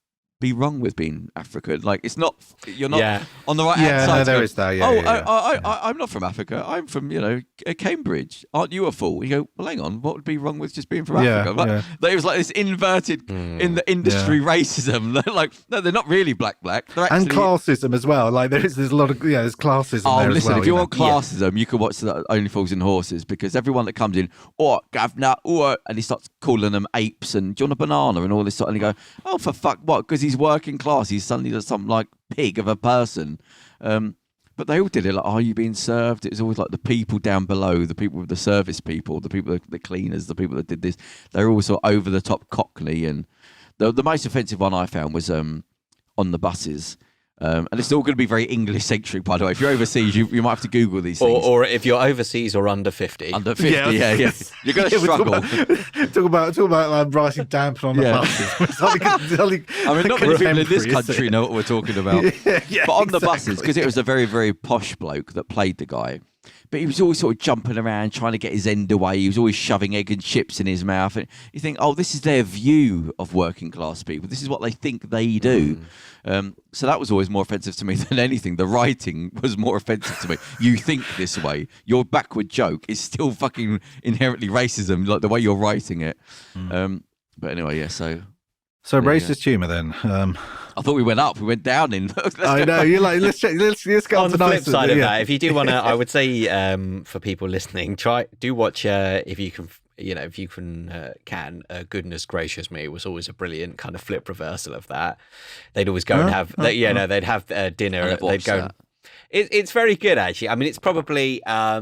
be wrong with being African? Like, it's not, you're not on the right hand side. No, there is that. I'm not from Africa. I'm from, Cambridge. Aren't you a fool? You go, well, hang on. What would be wrong with just being from Africa? It was like this inverted in the industry racism. Like, no, they're not really black. They're actually... And classism as well. Like, there's a lot of, there's classism there as well. If you want classism, you can watch the Only Fools and Horses, because everyone that comes in, governor, and he starts calling them apes and do you want a banana and all this sort, and you go, oh, for fuck, what? Because he's working class, he's suddenly some like pig of a person. But they all did it like, are you being served? It was always like the people down below, the people with the service people, the people, the cleaners, the people that did this. They're all sort of over the top Cockney. And the most offensive one I found was on the buses. And it's all going to be very English-centric, by the way. If you're overseas, you might have to Google these things. Or if you're overseas or under 50. Under 50, yeah. You're going to struggle. Talk about writing damp on the buses. I mean, not many people in this country know what we're talking about. But on the buses, because it was a very, very posh bloke that played the guy. But he was always sort of jumping around, trying to get his end away. He was always shoving egg and chips in his mouth. And you think, oh, this is their view of working class people. This is what they think they do. So that was always more offensive to me than anything. The writing was more offensive to me. You think this way. Your backward joke is still fucking inherently racism, like the way you're writing it. But anyway, yeah, so racist humour then. I thought we went up. We went down in. I know. You're like, let's go on the flip side of that. If you do want to, I would say for people listening, do watch if you can. Goodness Gracious Me was always a brilliant kind of flip reversal of that. They'd always go and have, they'd have dinner. They'd go. It's very good actually. I mean, it's probably I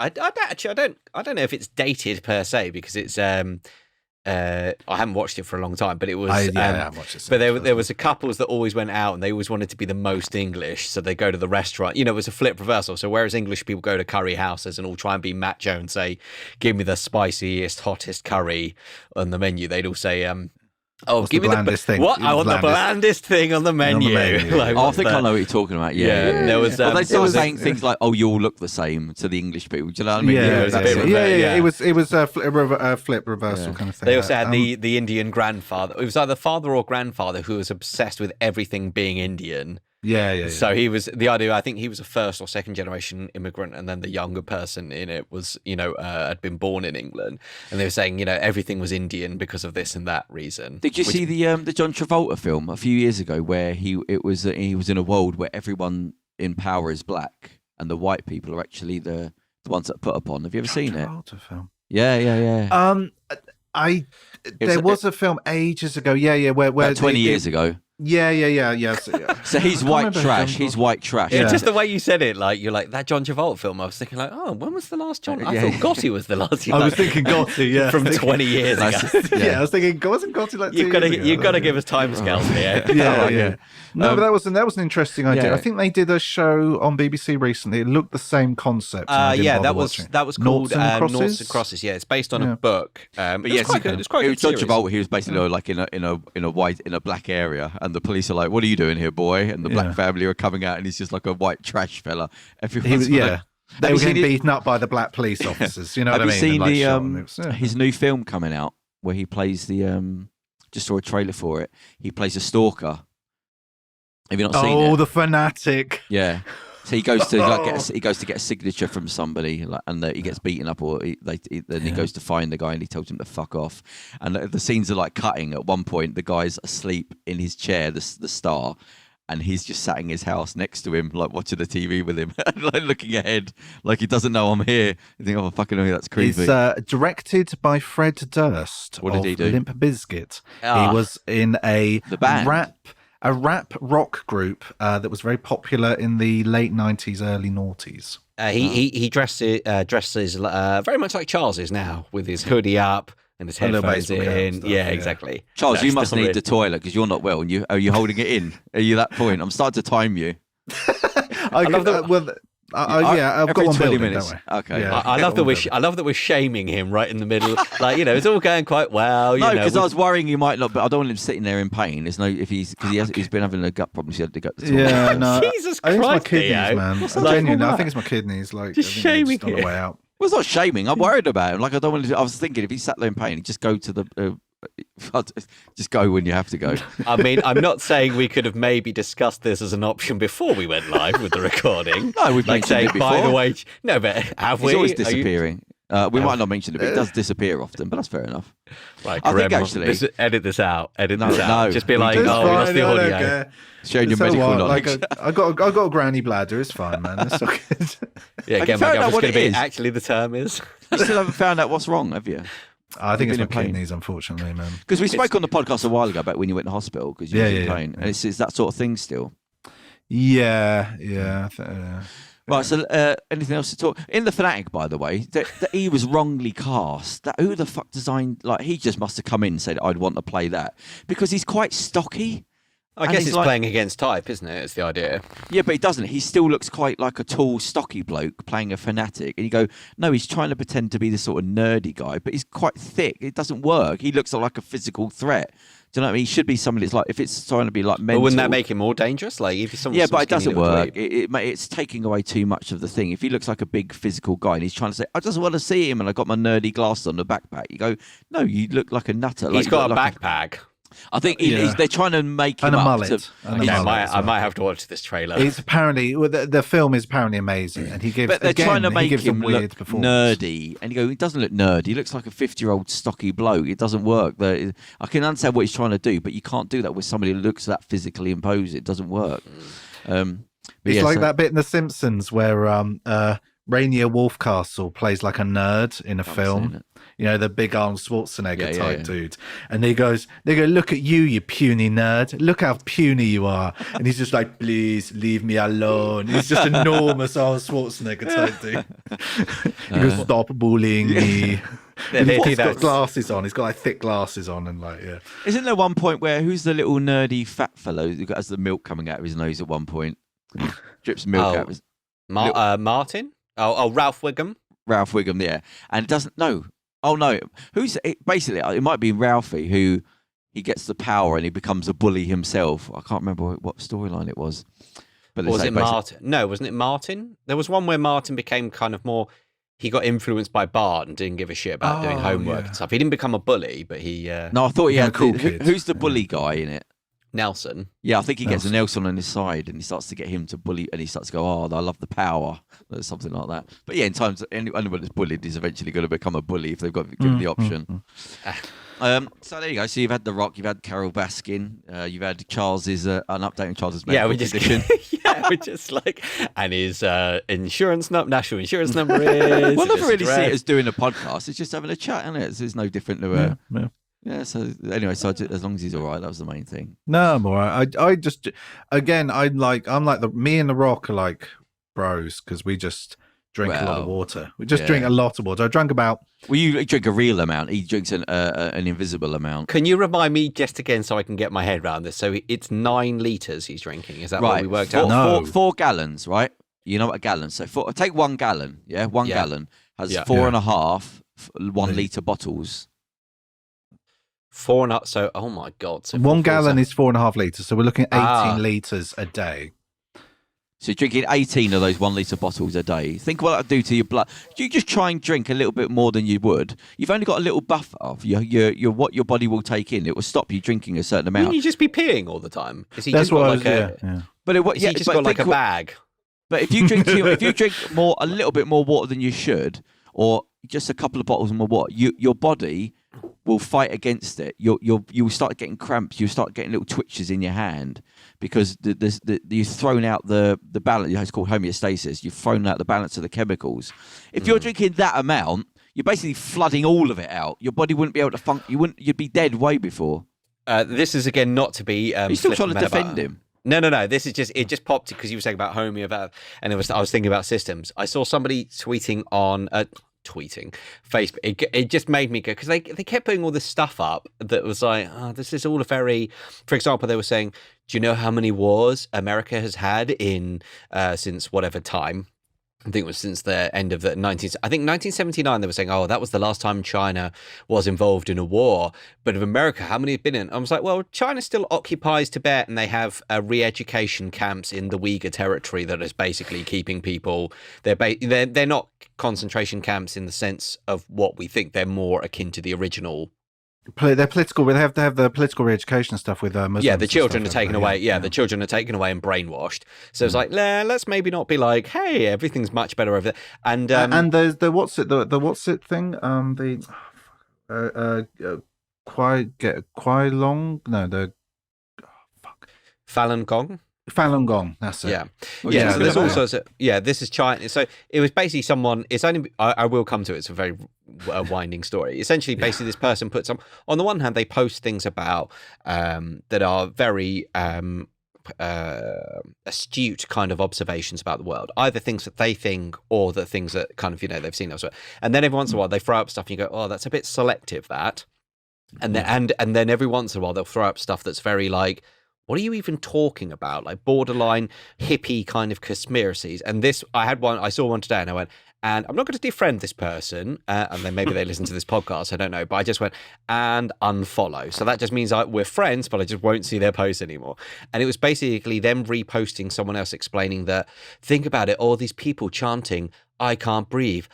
don't know if it's dated per se because it's I haven't watched it for a long time, but it was. I haven't watched it. But there was a couples that always went out, and they always wanted to be the most English, so they go to the restaurant. You know, it was a flip reversal. So whereas English people go to curry houses and all try and be macho and say, "Give me the spiciest, hottest curry on the menu," they'd all say, give me the blandest thing. What? I want the blandest thing on the menu. Like, I think I know what you're talking about. Yeah. There was. They started saying things like, "Oh, you all look the same" to the English people. Do you know what I mean? Yeah. It was a flip reversal kind of thing. They also had the Indian grandfather. It was either father or grandfather who was obsessed with everything being Indian. Yeah. So he was the idea. I think he was a first or second generation immigrant, and then the younger person in it was, had been born in England, and they were saying, everything was Indian because of this and that reason. Did you see the John Travolta film a few years ago where he was in a world where everyone in power is black and the white people are actually the ones that are put upon? Have you ever seen it? Travolta film. Yeah. There was a film ages ago. Where about 20 years ago. Yeah. So he's white trash. He's white trash. Yeah, just the way you said it, like you're like that John Travolta film. I was thinking like, when was the last John? I thought Gotti was the last. I was thinking Gotti, from 20 years ago. I was thinking, wasn't Gotti like 2 years ago? You've got to give us timescales here. Yeah. No, but that was an interesting idea. Yeah. I think they did a show on BBC recently. It looked the same concept. That was called Noughts and Crosses. Noughts and Crosses. Yeah, it's based on a book. But it's quite good. It's quite good. John Travolta. He was basically like in a black area, and the police are like, "What are you doing here, boy?" And the black family are coming out, and he's just like a white trash fella. They were getting beaten up by the black police officers. You know what I mean? Have you seen his new film coming out where he plays the? Just saw a trailer for it. He plays a stalker. Have you not seen it? Oh, the fanatic! Yeah. So he goes to get a signature from somebody, and he gets beaten up, or then he goes to find the guy, and he tells him to fuck off. And the scenes are like cutting. At one point, the guy's asleep in his chair, the star, and he's just sat in his house next to him, like watching the TV with him, like looking ahead, like he doesn't know I'm here. You think, oh fucking hell, that's creepy. It's directed by Fred Durst. What did he do? Limp Bizkit. He was in the band. A rap rock group that was very popular in the late 90s, early noughties. He dresses very much like Charles is now, with his hoodie up and his headphones in. Stuff, exactly. Charles, you must need the toilet because you're not well. And are you holding it in? Are you that point? I'm starting to time you. I've got 1 minutes. Okay. Yeah, I love that we're shaming him right in the middle. Like, it's all going quite well. No, because I was worrying you might not, but I don't want him sitting there in pain. There's no, he's been having a gut problem. So he had to go to the toilet. Yeah, no. Jesus I think Christ, it's my kidneys, Theo. man. Genuinely, I think it's my kidneys. Like, just shaming him. On the way out. Well, it's not shaming. I'm worried about him. Like, I don't want to. I was thinking if he sat there in pain, he'd just go to the. Just go when you have to go. I mean, I'm not saying we could have maybe discussed this as an option before we went live with the recording. No, we've mentioned it before. By the way, no, but have we? He's always disappearing. We might not mention it, but it does disappear often. But that's fair enough. Right, I think actually, edit this out. Edit this out. Just be like, we lost the audio. Showing your medical knowledge. I got a granny bladder. It's fine, man. It's all good. Yeah, again, my was going to be actually the term is. You still haven't found out what's wrong, have you? I think it's my kidneys, unfortunately, man. Because we spoke on the podcast a while ago about when you went to hospital because you were in pain. And it's that sort of thing still. Yeah. Right, so anything else to talk? In The Fanatic, by the way, that he was wrongly cast. Who the fuck designed... Like, he just must have come in and said, I'd want to play that. Because he's quite stocky. I guess it's playing against type, isn't it? It's the idea. Yeah, but he doesn't. He still looks quite like a tall, stocky bloke playing a fanatic. And you go, no, he's trying to pretend to be this sort of nerdy guy, but he's quite thick. It doesn't work. He looks like a physical threat. Do you know what I mean? He should be somebody that's like, if it's trying to be like mental. But wouldn't that make him more dangerous? Like, if someone, yeah, but it doesn't work. It's taking away too much of the thing. If he looks like a big physical guy and he's trying to say, I just want to see him and I got my nerdy glasses on the backpack, you go, no, you look like a nutter. He's got a backpack. I think they're trying to make him and a up mullet. I might have to watch this trailer. It's apparently the film is apparently amazing, and he gives. But they're trying to make him weird look nerdy, and you go, he doesn't look nerdy. He looks like a 50-year-old stocky bloke. It doesn't work. I can understand what he's trying to do, but you can't do that with somebody who looks that physically imposing. It doesn't work. It's like that bit in The Simpsons where Rainier Wolfcastle plays like a nerd in a film. You know, the big Arnold Schwarzenegger type dude. And they go, look at you, you puny nerd. Look how puny you are. And he's just like, please leave me alone. He's just enormous Arnold Schwarzenegger type dude. He goes, stop bullying me. He's got glasses on. He's got like thick glasses on, and like Isn't there one point where who's the little nerdy fat fellow who has the milk coming out of his nose at one point? Drips milk out of his Martin? Oh, Ralph Wiggum. Ralph Wiggum, yeah. And it doesn't no. Oh no. Basically it might be Ralphie who he gets the power and he becomes a bully himself. I can't remember what storyline it was. But was it Martin? No, wasn't it Martin? There was one where Martin became kind of more. He got influenced by Bart and didn't give a shit about doing homework and stuff. He didn't become a bully, but he. No, I thought he had a cool kid. Who's the bully guy in it? Nelson. Yeah, I think he gets a Nelson on his side, and he starts to get him to bully, and he starts to go, "Oh, I love the power," or something like that. But yeah, in times anyone that's bullied is eventually going to become a bully if they've got given the option. So there you go. So you've had The Rock, you've had Carole Baskin, you've had Charles's an update on Charles's medical condition. We're just like, and his national insurance number is. Well, I never really see it as doing a podcast. It's just having a chat, isn't it? It's no different to yeah. So anyway, as long as he's all right, that was the main thing. No, I'm all right. I just again, I'm like me and The Rock are like bros because we just drink a lot of water. We just drink a lot of water. I drank about. Well, you drink a real amount. He drinks an invisible amount. Can you remind me just again so I can get my head around this? So it's 9 liters he's drinking. Is that what we worked out? No. 4 gallons, right? You know what a gallon? So take 1 gallon. Yeah, 1 gallon has 4.5 1 liter bottles. 4.5. So oh my god! So 1 gallon is 4.5 liters. So we're looking at 18 liters a day. So you're drinking 18 of those 1 litre bottles a day. Think what that'd do to your blood. You just try and drink a little bit more than you would. You've only got a little buffer of your what your body will take in. It will stop you drinking a certain amount. Wouldn't you just be peeing all the time? That's just got like But he just got like a bag. But if you drink a little bit more water than you should, or just a couple of bottles more water, your body will fight against it. You'll start getting cramps. You start getting little twitches in your hand because you've thrown out the balance. It's called homeostasis. You've thrown out the balance of the chemicals. If you're drinking that amount, you're basically flooding all of it out. Your body wouldn't be able to function. You'd be dead way before. This is again not to be. You're still trying to defend him. No. This is it just popped because you were saying about homeo, and I was thinking about systems. I saw somebody tweeting on. Tweeting Facebook, it just made me go because they kept putting all this stuff up that was like, this is all a very. For example, they were saying, do you know how many wars America has had in since whatever time? I think it was since the end of the 1979. They were saying, that was the last time China was involved in a war. But of America, how many have been in? I was like, well, China still occupies Tibet, and they have re-education camps in the Uyghur territory that is basically keeping people. They're not concentration camps in the sense of what we think. They're more akin to the original. They're political. They have the political re-education stuff with Muslims. Yeah, the children are taken away. Yeah, the children are taken away and brainwashed. So it's like, let's maybe not be like, hey, everything's much better over there. And there's the what's it thing. Falun Gong. Falun Gong, that's it. Yeah. So there's also this is China. So it was basically someone. It's only I will come to it. It's a very winding story. Essentially, basically, this person puts on the one hand, they post things about that are very astute kind of observations about the world, either things that they think or the things that kind of they've seen elsewhere. And then every once in a while, they throw up stuff, and you go, that's a bit selective. That, and then every once in a while, they'll throw up stuff that's very like. What are you even talking about? Like borderline hippie kind of conspiracies. And this, I saw one today and I went, and I'm not going to defriend this person. And then maybe they listen to this podcast. I don't know. But I just went and unfollow. So that just means we're friends, but I just won't see their posts anymore. And it was basically them reposting someone else explaining that, think about it, all these people chanting, I can't breathe,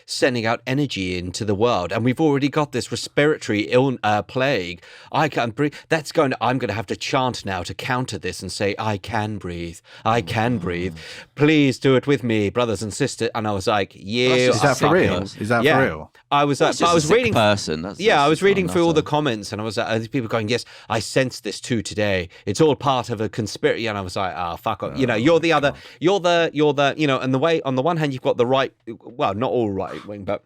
sending out energy into the world. And we've already got this respiratory plague. I can't breathe. I'm going to have to chant now to counter this and say, I can breathe. Please do it with me, brothers and sisters. And I was like, is that for real? Is that for real? I was reading person. I was reading through all the comments, and I was these people going, yes, I sensed this too today. It's all part of a conspiracy. And I was like, fuck off. You're the and the way, on the one hand, you've got the right, well, not all right wing, but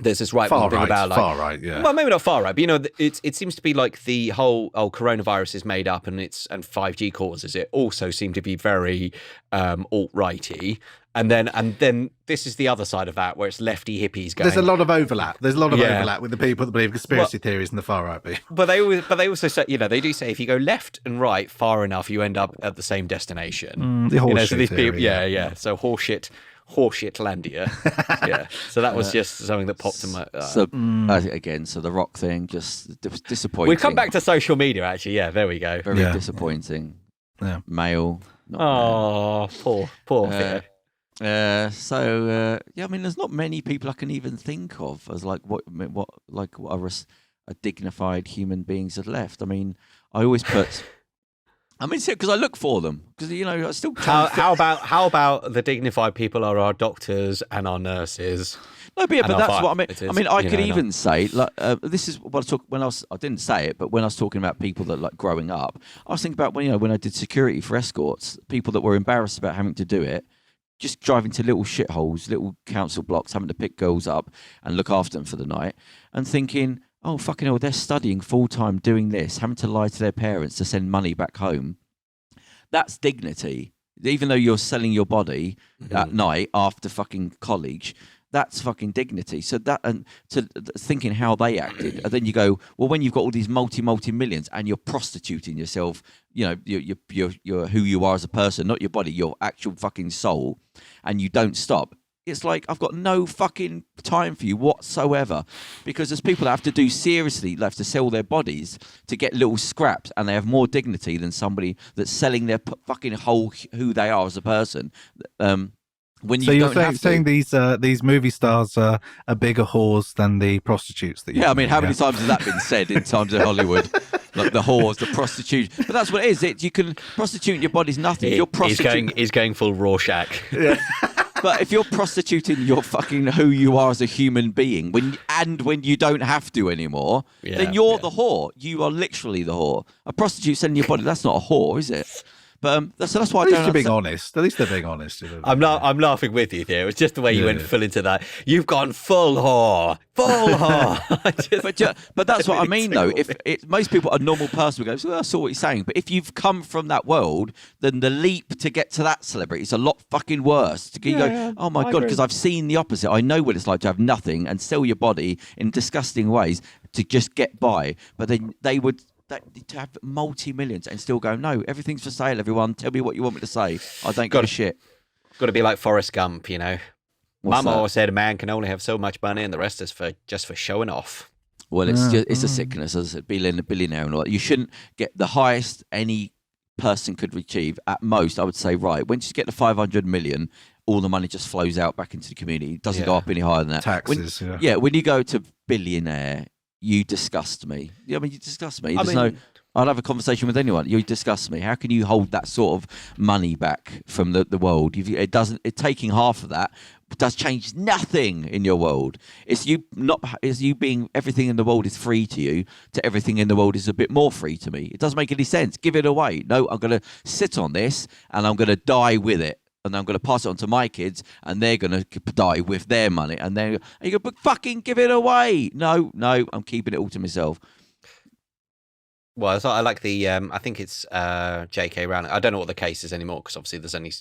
there's this right thing about like far right, yeah. Well, maybe not far right, but it seems to be like the whole coronavirus is made up and 5G causes it. Also, seem to be very alt-righty. And then this is the other side of that, where it's lefty hippies going. There's a lot of overlap. There's a lot of overlap with the people that believe conspiracy theories and the far right people. But they also say, they do say if you go left and right far enough, you end up at the same destination. The horseshit so these theory, people, yeah. So Horseshitlandia. Yeah. So that was just something that popped in my. Again, so the rock thing, just disappointing. We've come back to social media, actually. Yeah, there we go. Very disappointing. Yeah. Male. Oh, poor Theo. I mean, there's not many people I can even think of as like what a dignified human beings had left. I mean, I always put. I mean, because I look for them because I still. How about the dignified people are our doctors and our nurses? No, but that's what I mean. I mean, I could even say like this is what I didn't say it, but when I was talking about people that like growing up, I was thinking about when I did security for escorts, people that were embarrassed about having to do it, just driving to little shitholes, little council blocks, having to pick girls up and look after them for the night, and thinking, oh fucking hell, they're studying full time, doing this, having to lie to their parents to send money back home. That's dignity. Even though you're selling your body at night after fucking college, that's fucking dignity. So that, and to thinking how they acted, and then you go, well, when you've got all these multi millions and you're prostituting yourself, you're who you are as a person, not your body, your actual fucking soul, and you don't stop. It's like, I've got no fucking time for you whatsoever, because there's people that have to do seriously, they have to sell their bodies to get little scraps, and they have more dignity than somebody that's selling their fucking whole who they are as a person. When you you're saying these movie stars are bigger whores than the prostitutes that you I mean, how many times has that been said in times of Hollywood? Like the whores, the prostitution. But that's what it is. You can prostitute your body's nothing. You're prostituting. He's going full Rorschach. Yeah. But if you're prostituting your fucking who you are as a human being, when you don't have to anymore, then you're the whore. You are literally the whore. A prostitute selling your body, that's not a whore, is it? But that's why at least they're being honest. At least they're being honest. I'm laughing with you there. It's just the way you went full into that. You've gone full whore. But that's what I mean, though. If most people, a normal person would go, well, I saw what you're saying. But if you've come from that world, then the leap to get to that celebrity is a lot fucking worse. You go, oh my God, because I've seen the opposite. I know what it's like to have nothing and sell your body in disgusting ways to just get by. But then they would. To have multi-millions and still go, no, everything's for sale, everyone. Tell me what you want me to say. I don't give a shit. Got to be like Forrest Gump, Mum that? always said a man can only have so much money and the rest is just for showing off. Well, it's a sickness, as I said, billionaire and all that. You shouldn't get the highest any person could achieve. At most, I would say, right, once you get to 500 million, all the money just flows out back into the community. It doesn't go up any higher than that. Taxes, when you go to billionaire, you disgust me. I mean, you disgust me. I'd have a conversation with anyone. You disgust me. How can you hold that sort of money back from the world? Taking half of that does change nothing in your world. It's you being everything in the world is free to you to everything in the world is a bit more free to me. It doesn't make any sense. Give it away. No, I'm going to sit on this and I'm going to die with it. And I'm going to pass it on to my kids, and they're going to die with their money. And then you go, but fucking give it away. No, I'm keeping it all to myself. Well, I like the, I think it's J.K. Rowling. I don't know what the case is anymore, because obviously there's only,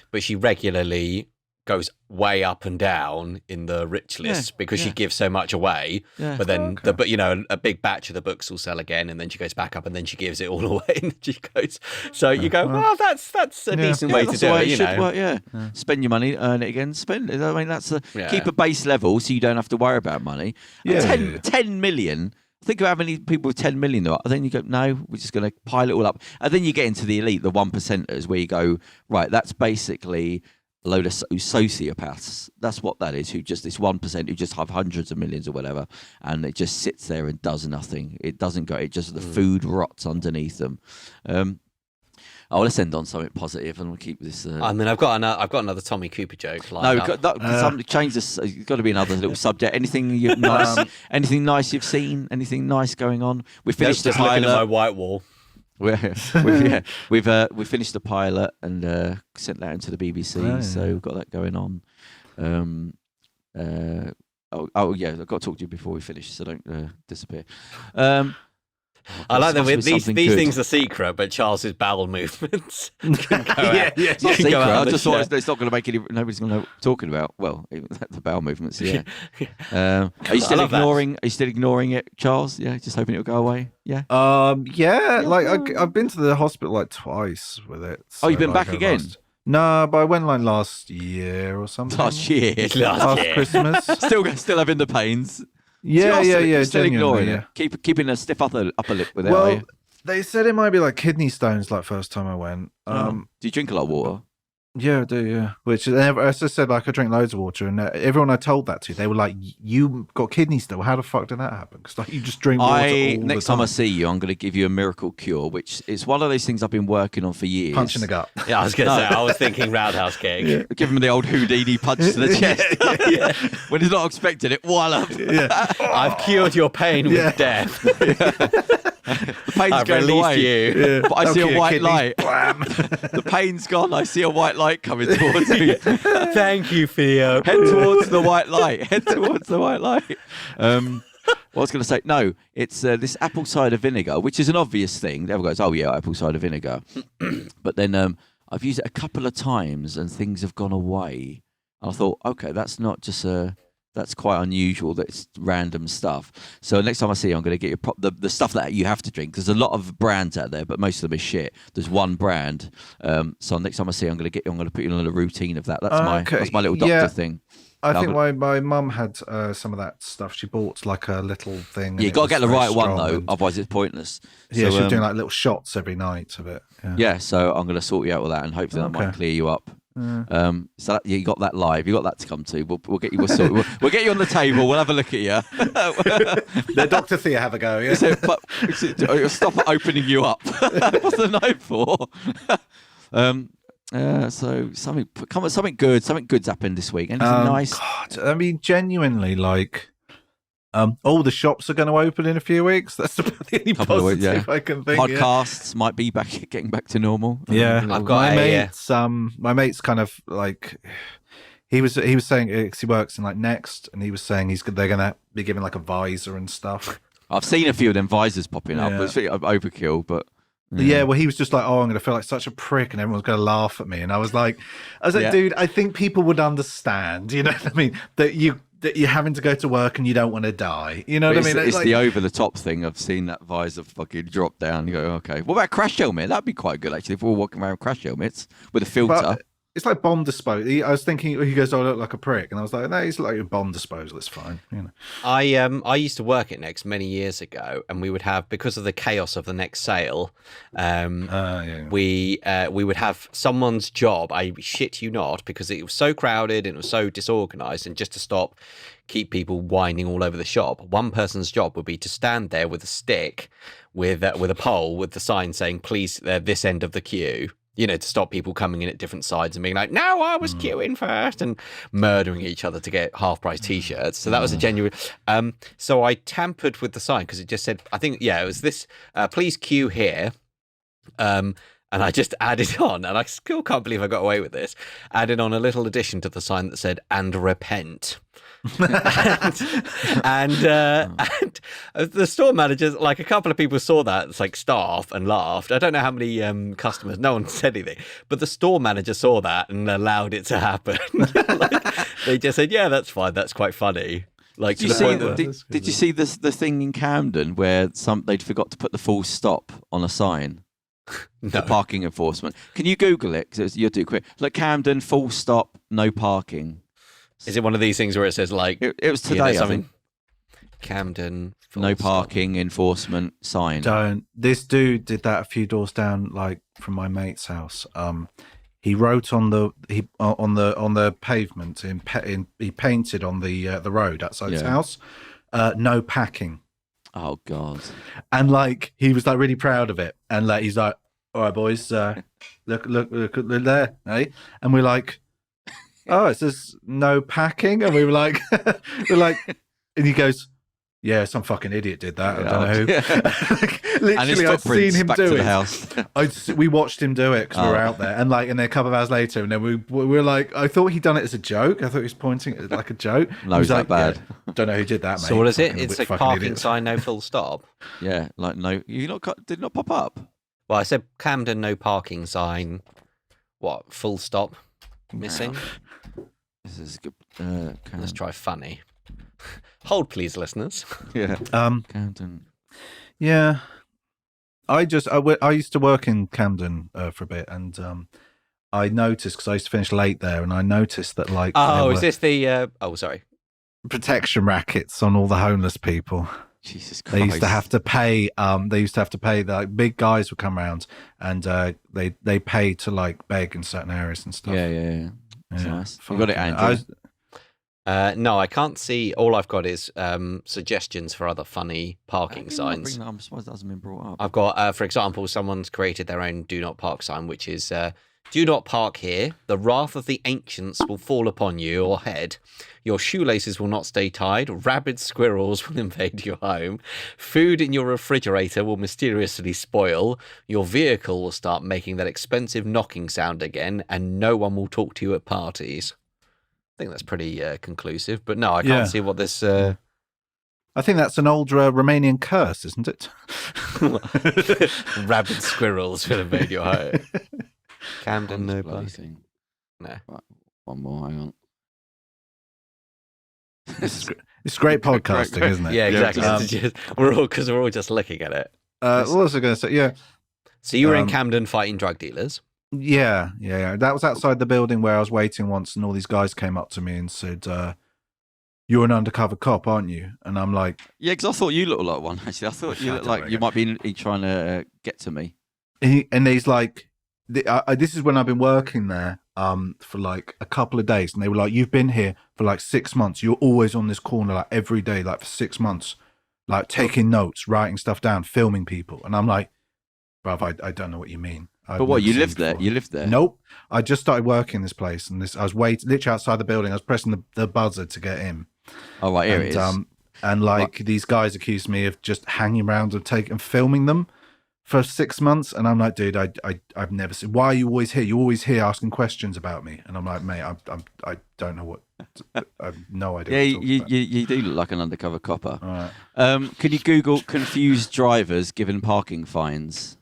but she regularly goes way up and down in the rich list because she gives so much away. Yeah. But then, a big batch of the books will sell again, and then she goes back up, and then she gives it all away, and she goes. So you go, well, that's a decent way to do it. Work, spend your money, earn it again, spend it. I mean, that's keep a base level so you don't have to worry about money. 10 million. Think about how many people with 10 million there are. And then you go, no, we're just going to pile it all up. And then you get into the elite, the 1%ers, where you go, right, that's basically a load of sociopaths. That's what that is, who just this 1% who just have hundreds of millions or whatever, and it just sits there and does nothing. It doesn't go. It just the food rots underneath them. Let's end on something positive, and we'll keep this. I mean, I've got another Tommy Cooper joke. Change this. It's got to be another little subject. Anything nice? Anything nice you've seen? Anything nice going on? We finished the pilot. Looking at my white wall. We finished the pilot and sent that into the BBC, so we've got that going on. Oh yeah, I've got to talk to you before we finish, so don't disappear. I like that these good. things are secret, but Charles's bowel movements. It's not secret. I just thought it's not going to make any. Nobody's going to know what we're talking about. Well, the bowel movements. Yeah. Are you still ignoring? Are you still ignoring it, Charles? Yeah, just hoping it'll go away. Yeah. Yeah. Like I've been to the hospital like twice with it. So, you've been back again? No, but I went like last year or something. Last year. Last Christmas. Still having the pains. Yeah. Still ignoring it. Keeping a stiff upper lip with it. Well, they said it might be like kidney stones. Like first time I went. Do you drink a lot of water? Yeah, I do. Yeah, which as I said, like I drink loads of water, and everyone I told that to, they were like, "You got kidney stone? How the fuck did that happen?" Because like you just drink water all the time. Next time I see you, I'm going to give you a miracle cure, which is one of those things I've been working on for years. Punch in the gut. Yeah, I was going to say. I was thinking roundhouse kick. Yeah. Give him the old Houdini punch to the chest. Yeah. When he's not expecting it. Voila. Yeah. I've cured your pain with death. The pain's going away, but I see a white light. The pain's gone. I see a white light coming towards me. Thank you, Theo. Head towards the white light. Head towards the white light. What I was going to say, no, it's this apple cider vinegar, which is an obvious thing. Everyone goes, oh yeah, apple cider vinegar. But then I've used it a couple of times and things have gone away. And I thought, okay, that's not just that's quite unusual that it's random stuff. So next time I see you, I'm going to get you the stuff that you have to drink. There's a lot of brands out there, but most of them is shit. There's one brand. So next time I see you, I'm going to put you on a routine of that. That's my little doctor thing. I think my mum had some of that stuff. She bought like a little thing. Yeah, you got to get the right one though, otherwise it's pointless. Yeah, she was doing like little shots every night of it. Yeah, so I'm going to sort you out with that, and hopefully that might clear you up. So you got that live. You got that to come to. We'll get you. We'll get you on the table. We'll have a look at you. Let Dr. Theo have a go. Yeah. Stop opening you up. What's the note for? So something good's happened this week. Anything nice? God, I mean, genuinely, like, all the shops are going to open in a few weeks. That's the only positive I can think. Podcasts might be getting back to normal. Yeah, I've got my mate's kind of like he was saying he works in like Next, and he was saying they're going to be giving like a visor and stuff. I've seen a few of them visors popping up. It's overkill, but. Yeah, well, he was just like, "Oh, I'm going to feel like such a prick, and everyone's going to laugh at me." And I was like, "Dude, I think people would understand. You know what I mean? That you're having to go to work and you don't want to die. You know what I mean? It's like, the over the top thing. I've seen that visor fucking drop down. You go, okay. What about a crash helmet? That'd be quite good actually if we're all walking around with crash helmets with a filter." But it's like bomb disposal. I was thinking he goes, "Oh, I look like a prick," and I was like, "No, he's like a bomb disposal. It's fine." You know. I used to work at Next many years ago, and we would have, because of the chaos of the Next sale, we would have someone's job. I shit you not, because it was so crowded and it was so disorganized, and just to keep people whining all over the shop, one person's job would be to stand there with a stick, with a pole with the sign saying, "Please, this end of the queue." You know, to stop people coming in at different sides and being like, "No, I was queuing first," and murdering each other to get half-price T-shirts. So that was a genuine. So I tampered with the sign because it just said, I think, it was this. Please queue here. And I just added on, and I still can't believe I got away with this. Added on a little addition to the sign that said, "And repent." and the store managers, like a couple of people saw that, it's like staff, and laughed. I don't know how many customers, no one said anything, but the store manager saw that and allowed it to happen. They just said, "Yeah, that's fine, that's quite funny." Like, did you see the thing in Camden where they'd forgot to put the full stop on a sign? No. The parking enforcement. Can you Google it? Because you'll do quick. Like, Camden, full stop, no parking. Is it one of these things where it says like it was today? I think Camden, no parking enforcement sign. Don't. This dude did that a few doors down, like from my mate's house. He wrote on the pavement he painted on the road outside his house, "No packing." Oh God! And like he was like really proud of it, and like he's like, "All right, boys, look there, eh?" And we're like, "Oh, it says no packing," and we were like, and he goes, Yeah, some fucking idiot did that. Yeah, I don't know who. Literally, I'd seen him do it. House. We watched him do it because we were out there, and then a couple of hours later, and then we were like, I thought he'd done it as a joke. I thought he was pointing at it like a joke. No, he's like, that bad. Yeah, don't know who did that, mate. So what is it? Fucking It's a parking sign, no full stop. Yeah, like no, did not pop up. Well, I said Camden, no parking sign. What? Full stop missing. This is good. Let's try funny. Hold, please, listeners. Yeah. Camden. Yeah. I used to work in Camden for a bit, and I noticed, because I used to finish late there, and I noticed that is this the? Sorry. Protection rackets on all the homeless people. Jesus Christ. They used to have to pay. The big guys would come around, and they pay to beg in certain areas and stuff. Yeah. That's nice. You got it, Andrew. No, I can't see. All I've got is suggestions for other funny parking signs. I'm surprised that hasn't been brought up. I've got, for example, someone's created their own "Do Not Park" sign, which is "Do not park here. The wrath of the ancients will fall upon your head. Your shoelaces will not stay tied. Rabid squirrels will invade your home. Food in your refrigerator will mysteriously spoil. Your vehicle will start making that expensive knocking sound again, and no one will talk to you at parties." I think that's pretty conclusive, but no, I can't see what this. I think that's an old Romanian curse, isn't it? Rabid squirrels will invade your home. Camden, no parking. No. Right, one more. Hang on. It's great podcasting, isn't it? Yeah, exactly. We're all just looking at it. What was I going to say? Yeah. So you were in Camden fighting drug dealers. Yeah. That was outside the building where I was waiting once, and all these guys came up to me and said, "You're an undercover cop, aren't you?" And I'm like, "Yeah," because I thought you looked like one. Actually, I thought you looked like you might be trying to get to me. And he's like, "This is when I've been working there for a couple of days," and they were like, "You've been here for 6 months. You're always on this corner every day, for 6 months, taking notes, writing stuff down, filming people." And I'm like, "Bruv, I don't know what you mean." But what, you lived there? You lived there? Nope. I just started working in this place, and I was literally outside the building. I was pressing the buzzer to get in. Oh, right, here it is. And these guys accused me of just hanging around and filming them for 6 months. And I'm like, dude, I've never seen. Why are you always here? You're always here asking questions about me. And I'm like, mate, I don't know what. I have no idea. Yeah, you do look like an undercover copper. All right. Can you Google confused drivers given parking fines?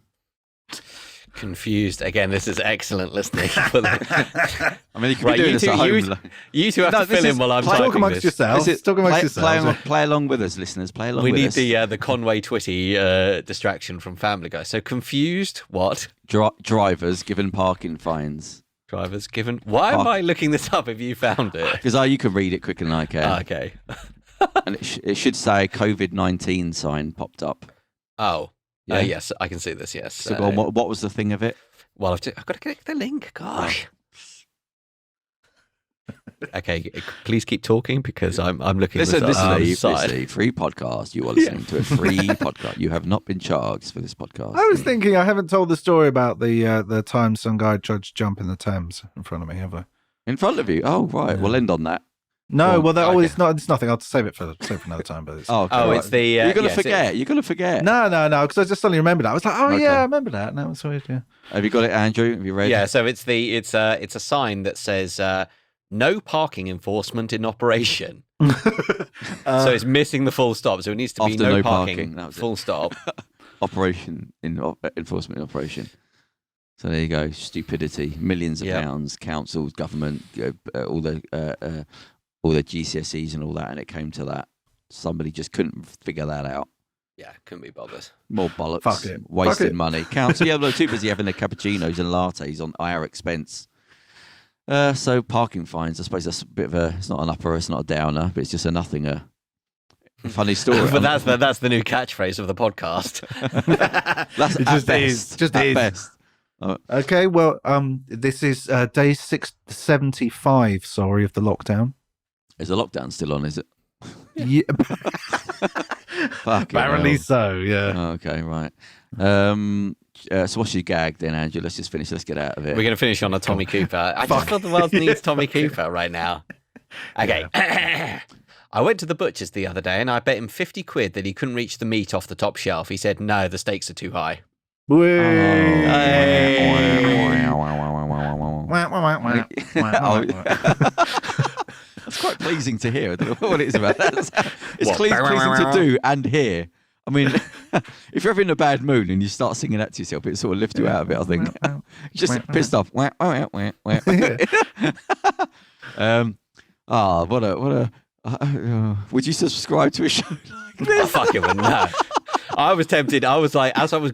Confused again. This is excellent listening. I mean, you can be doing this at home. You two have to fill in while I'm talk amongst yourselves. Talk amongst yourselves. Play along with us, listeners. Play along. We with us. We need the Conway Twitty distraction from Family Guy. So confused. What? Drivers given parking fines. Drivers given. Why am I looking this up if you found it? Because you can read it quicker than I can. Okay. And it should say COVID-19 sign popped up. Oh. Yeah. Yes, I can see this. Yes. So go on, what was the thing of it? Well, I've got to click the link. Gosh. Okay, please keep talking because I'm looking. This is a free podcast. You are listening to a free podcast. You have not been charged for this podcast. I was thinking I haven't told the story about the time some guy tried to jump in the Thames in front of me, have I? In front of you? Oh, right. Yeah. We'll end on that. No, it's not. It's nothing. I'll save it for another time. But it's, it's the. You're gonna forget. You're gonna forget. No, because I just suddenly remembered that. I was like, yeah, I remember that. No, it's weird. Yeah. Have you got it, Andrew? Have you read? Yeah. So it's a sign that says no parking enforcement in operation. So it's missing the full stop. So it needs to be no parking full stop. Operation enforcement operation. So there you go. Stupidity. Millions of pounds. Councils, government, all the GCSEs and all that, and it came to that. Somebody just couldn't figure that out. Yeah, couldn't be bothered. More bollocks. Fuck it. Wasted money. Council, they're too busy having their cappuccinos and lattes on our expense. So parking fines, I suppose that's a bit of it's not an upper, it's not a downer, but it's just a nothinger. Funny story. But that's the new catchphrase of the podcast. That's it just is. Just at best. Okay, well, this is day 675, of the lockdown. Is the lockdown still on, is it? Yeah. Apparently so, yeah. Oh, okay, right. So what's your gag then, Andrew? Let's just finish. Let's get out of it. We're going to finish on a Tommy Cooper. I just thought the world needs Tommy Cooper right now. Okay. I went to the butcher's the other day and I bet him 50 quid that he couldn't reach the meat off the top shelf. He said, no, the steaks are too high. That's quite pleasing to hear. I don't know what it is about that. It's pleasing to do and hear. I mean, if you're ever in a bad mood and you start singing that to yourself, it sort of lifts you out of it, I think. You're just pissed off. What a... would you subscribe to a show like this? I fucking would not. I was tempted. I was like, as I was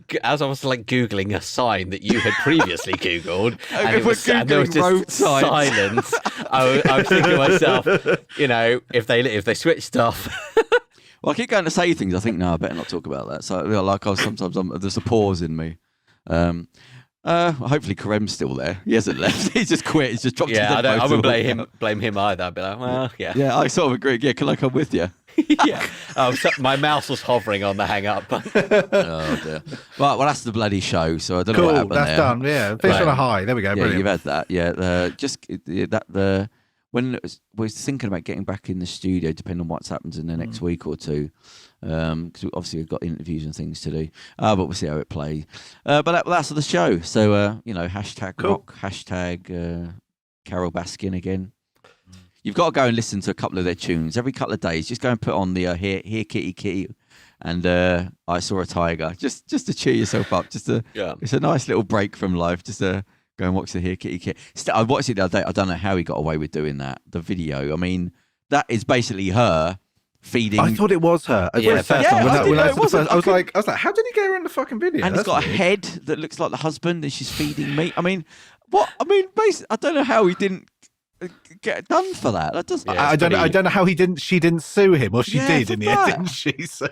like Googling a sign that you had previously Googled, and there was just silence. I was thinking to myself, if they switch stuff. Well, I keep going to say things. I think, no, I better not talk about that. So, there's a pause in me. Hopefully Karem's still there. He hasn't left. He's just quit. He's just dropped. Yeah, I wouldn't blame him either. I'd be like, well, yeah. Yeah, I sort of agree. Yeah, can I come with you? Yeah. My mouse was hovering on the hang up button. Oh dear. Well, that's the bloody show. So I don't know what happened that's there. done. Yeah, finish on a high. There we go. Yeah, Brilliant. you've had that. Yeah, when we're thinking about getting back in the studio, depending on what's happened in the next week or two, because obviously we've got interviews and things to do. But we'll see how it plays. But that's the show. So hashtag rock, hashtag Carole Baskin again. You've got to go and listen to a couple of their tunes every couple of days. Just go and put on the here kitty kitty, and I saw a tiger. Just to cheer yourself up. It's a nice little break from life. Just to go and watch the here kitty kitty. I watched it the other day. I don't know how he got away with doing that. The video. I mean, that is basically her feeding. I thought it was her. I was like, how did he get her in the fucking video? And he's got a head that looks like the husband, and she's feeding meat. I mean, what? I mean, basically, I don't know how he didn't get done for that. That does. I don't know how she didn't sue him, or she did in the end, didn't she? So,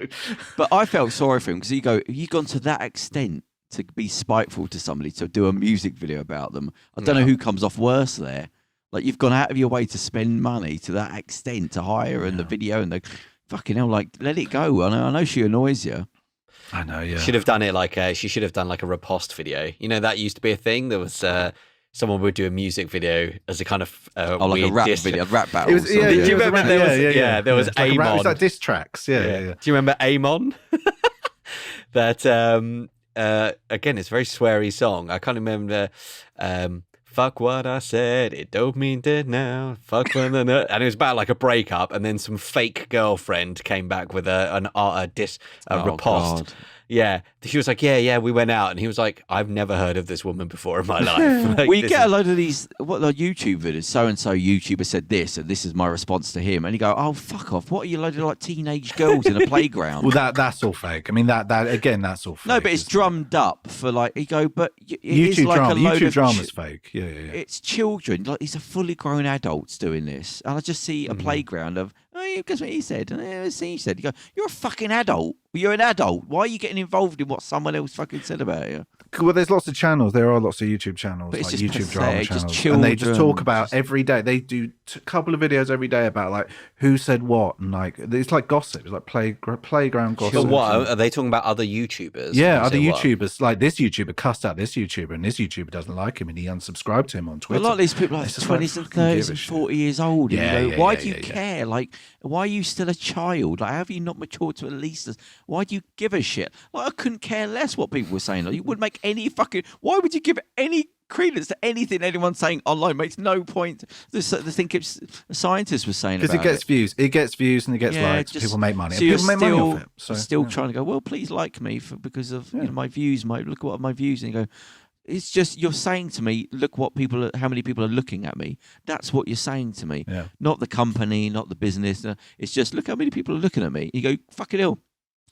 but I felt sorry for him because you've gone to that extent to be spiteful to somebody, to do a music video about them. I don't know who comes off worse there. Like, you've gone out of your way to spend money to that extent to hire and the video and the fucking hell. Like, let it go. I know she annoys you. I know. Yeah. Should have done it she should have done like a riposte video. That used to be a thing. There was. Someone would do a music video as a kind of like a rap video, rap battle. Do you remember there was Amon? It was like diss tracks. Yeah. Do you remember Amon? That again, it's a very sweary song. I can't remember. Fuck what I said, it don't mean dead now. Fuck when and it was about like a breakup, and then some fake girlfriend came back with a riposte. God. Yeah, she was like, yeah, we went out, and he was like, I've never heard of this woman before in my life. Like, we get a load of these, YouTube videos. So and so YouTuber said this, and this is my response to him. And you go, oh, fuck off! What are you, load of like teenage girls in a playground? Well, that's all fake. I mean, that again, that's all fake. No, but it's drummed up for like you go, but YouTube drama's fake. Yeah. It's children. Like, these are fully grown adults doing this, and I just see a playground of. Oh, guess what he said? And he said, "You go, you're a fucking adult. You're an adult. Why are you getting involved in what someone else fucking said about you?" Well, there's lots of channels. There are lots of YouTube channels, like YouTube drama channels, and they just talk about every day. They do a couple of videos every day about like who said what, and like it's like gossip. It's like playground gossip. So what are they talking about? Other YouTubers? Yeah, other YouTubers. Like, this YouTuber cussed out this YouTuber, and this YouTuber doesn't like him, and he unsubscribed to him on Twitter. A lot of these people are like 20s and 30s and 40 years old. Why do you care? Like, why are you still a child? Like, have you not matured to at least? Why do you give a shit? Like, I couldn't care less what people were saying. Like, you wouldn't make any fucking. Why would you give any credence to anything anyone's saying online? Makes no point. The thing keeps scientists were saying because it gets views. It gets views and it gets likes. People make money. So people make money off it. So still trying to go. Well, please like me because of my views. Look at my views, and you go. It's just you're saying to me, look how many people are looking at me. That's what you're saying to me. Yeah. Not the company, not the business. It's just look how many people are looking at me. You go, fucking hell.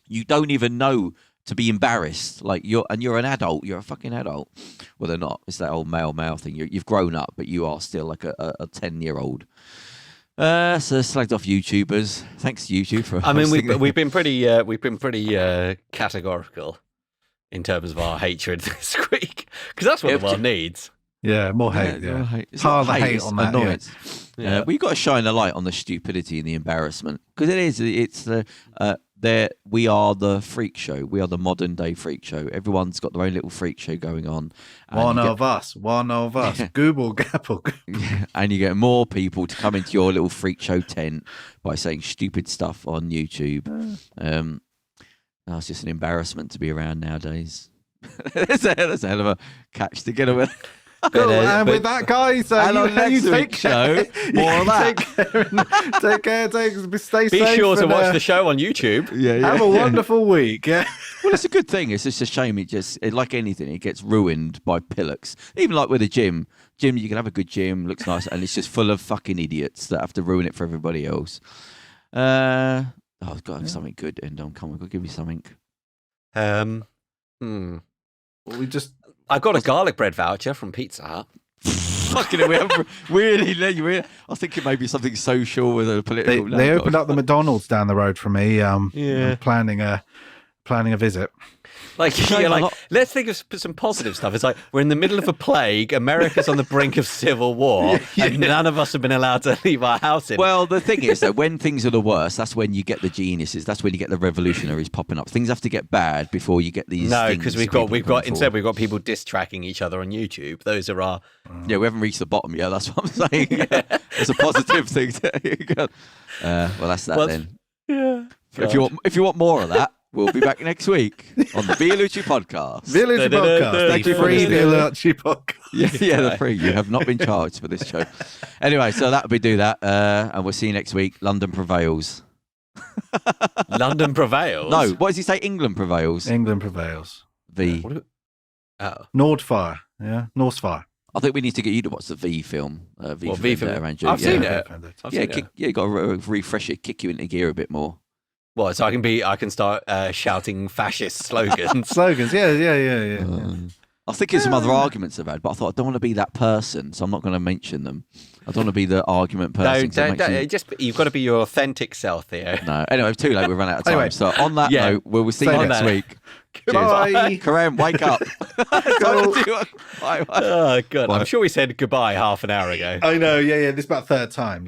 You don't even know to be embarrassed. Like you're an adult. You're a fucking adult. Well, they're not. It's that old male thing. You've grown up, but you are still like a 10-year-old. So slagged off YouTubers. Thanks YouTube for. I mean, we've been pretty categorical in terms of our hatred this week, because that's what the world needs. Yeah, more hate. More hate. It's hard not hate on that. Annoyance. We've got to shine a light on the stupidity and the embarrassment, because it is. It's we are the freak show. We are the modern day freak show. Everyone's got their own little freak show going on. One of us. Google Gapple. And you get more people to come into your little freak show tent by saying stupid stuff on YouTube. It's just an embarrassment to be around nowadays. That's a hell of a catch to get away. Cool. And with that, guys, and on next week's show, more of that. Take care. Stay safe. Be sure to watch the show on YouTube. Have a wonderful week. Yeah. Well, it's a good thing. It's just a shame. Like anything, it gets ruined by pillocks. Even like with a gym. You can have a good gym, looks nice, and it's just full of fucking idiots that have to ruin it for everybody else. I've got to have something good to end on. Come on, give me something. I got a garlic bread voucher from Pizza Hut. Fucking we haven't really let you in. I was thinking maybe something social with a political. They opened up the McDonald's down the road from me. I'm planning a visit. You're like, let's think of some positive stuff. It's like we're in the middle of a plague. America's on the brink of civil war, and none of us have been allowed to leave our house. Well, the thing is that when things are the worst, that's when you get the geniuses. That's when you get the revolutionaries popping up. Things have to get bad before you get these. No, because we've got we've got people diss tracking each other on YouTube. Those are our. Yeah, we haven't reached the bottom yet. That's what I'm saying. It's a positive thing. Well, that's that then. Yeah. If you want more of that. We'll be back next week on the Vialucci podcast. Vialucci podcast. Thank you for free Vialucci podcast. Yeah, the free. You have not been charged for this show. Anyway, so we do that, and we'll see you next week. London prevails. London prevails? No, what does he say? England prevails. England prevails. Nordfire. Yeah, Northfire. I think we need to get you to watch the V film. V film. I've seen it. You got to refresh it, kick you into gear a bit more. What? So I can start shouting fascist slogans. Yeah. I was thinking some other arguments I've had, but I thought I don't want to be that person, so I'm not going to mention them. I don't want to be the argument person. You've got to be your authentic self, Theo. No, anyway, too late. We've run out of time. Anyway, so on that note, we'll see you next week. Goodbye. Karen, wake up. Oh, God. I'm sure we said goodbye half an hour ago. I know, yeah. This is about third time.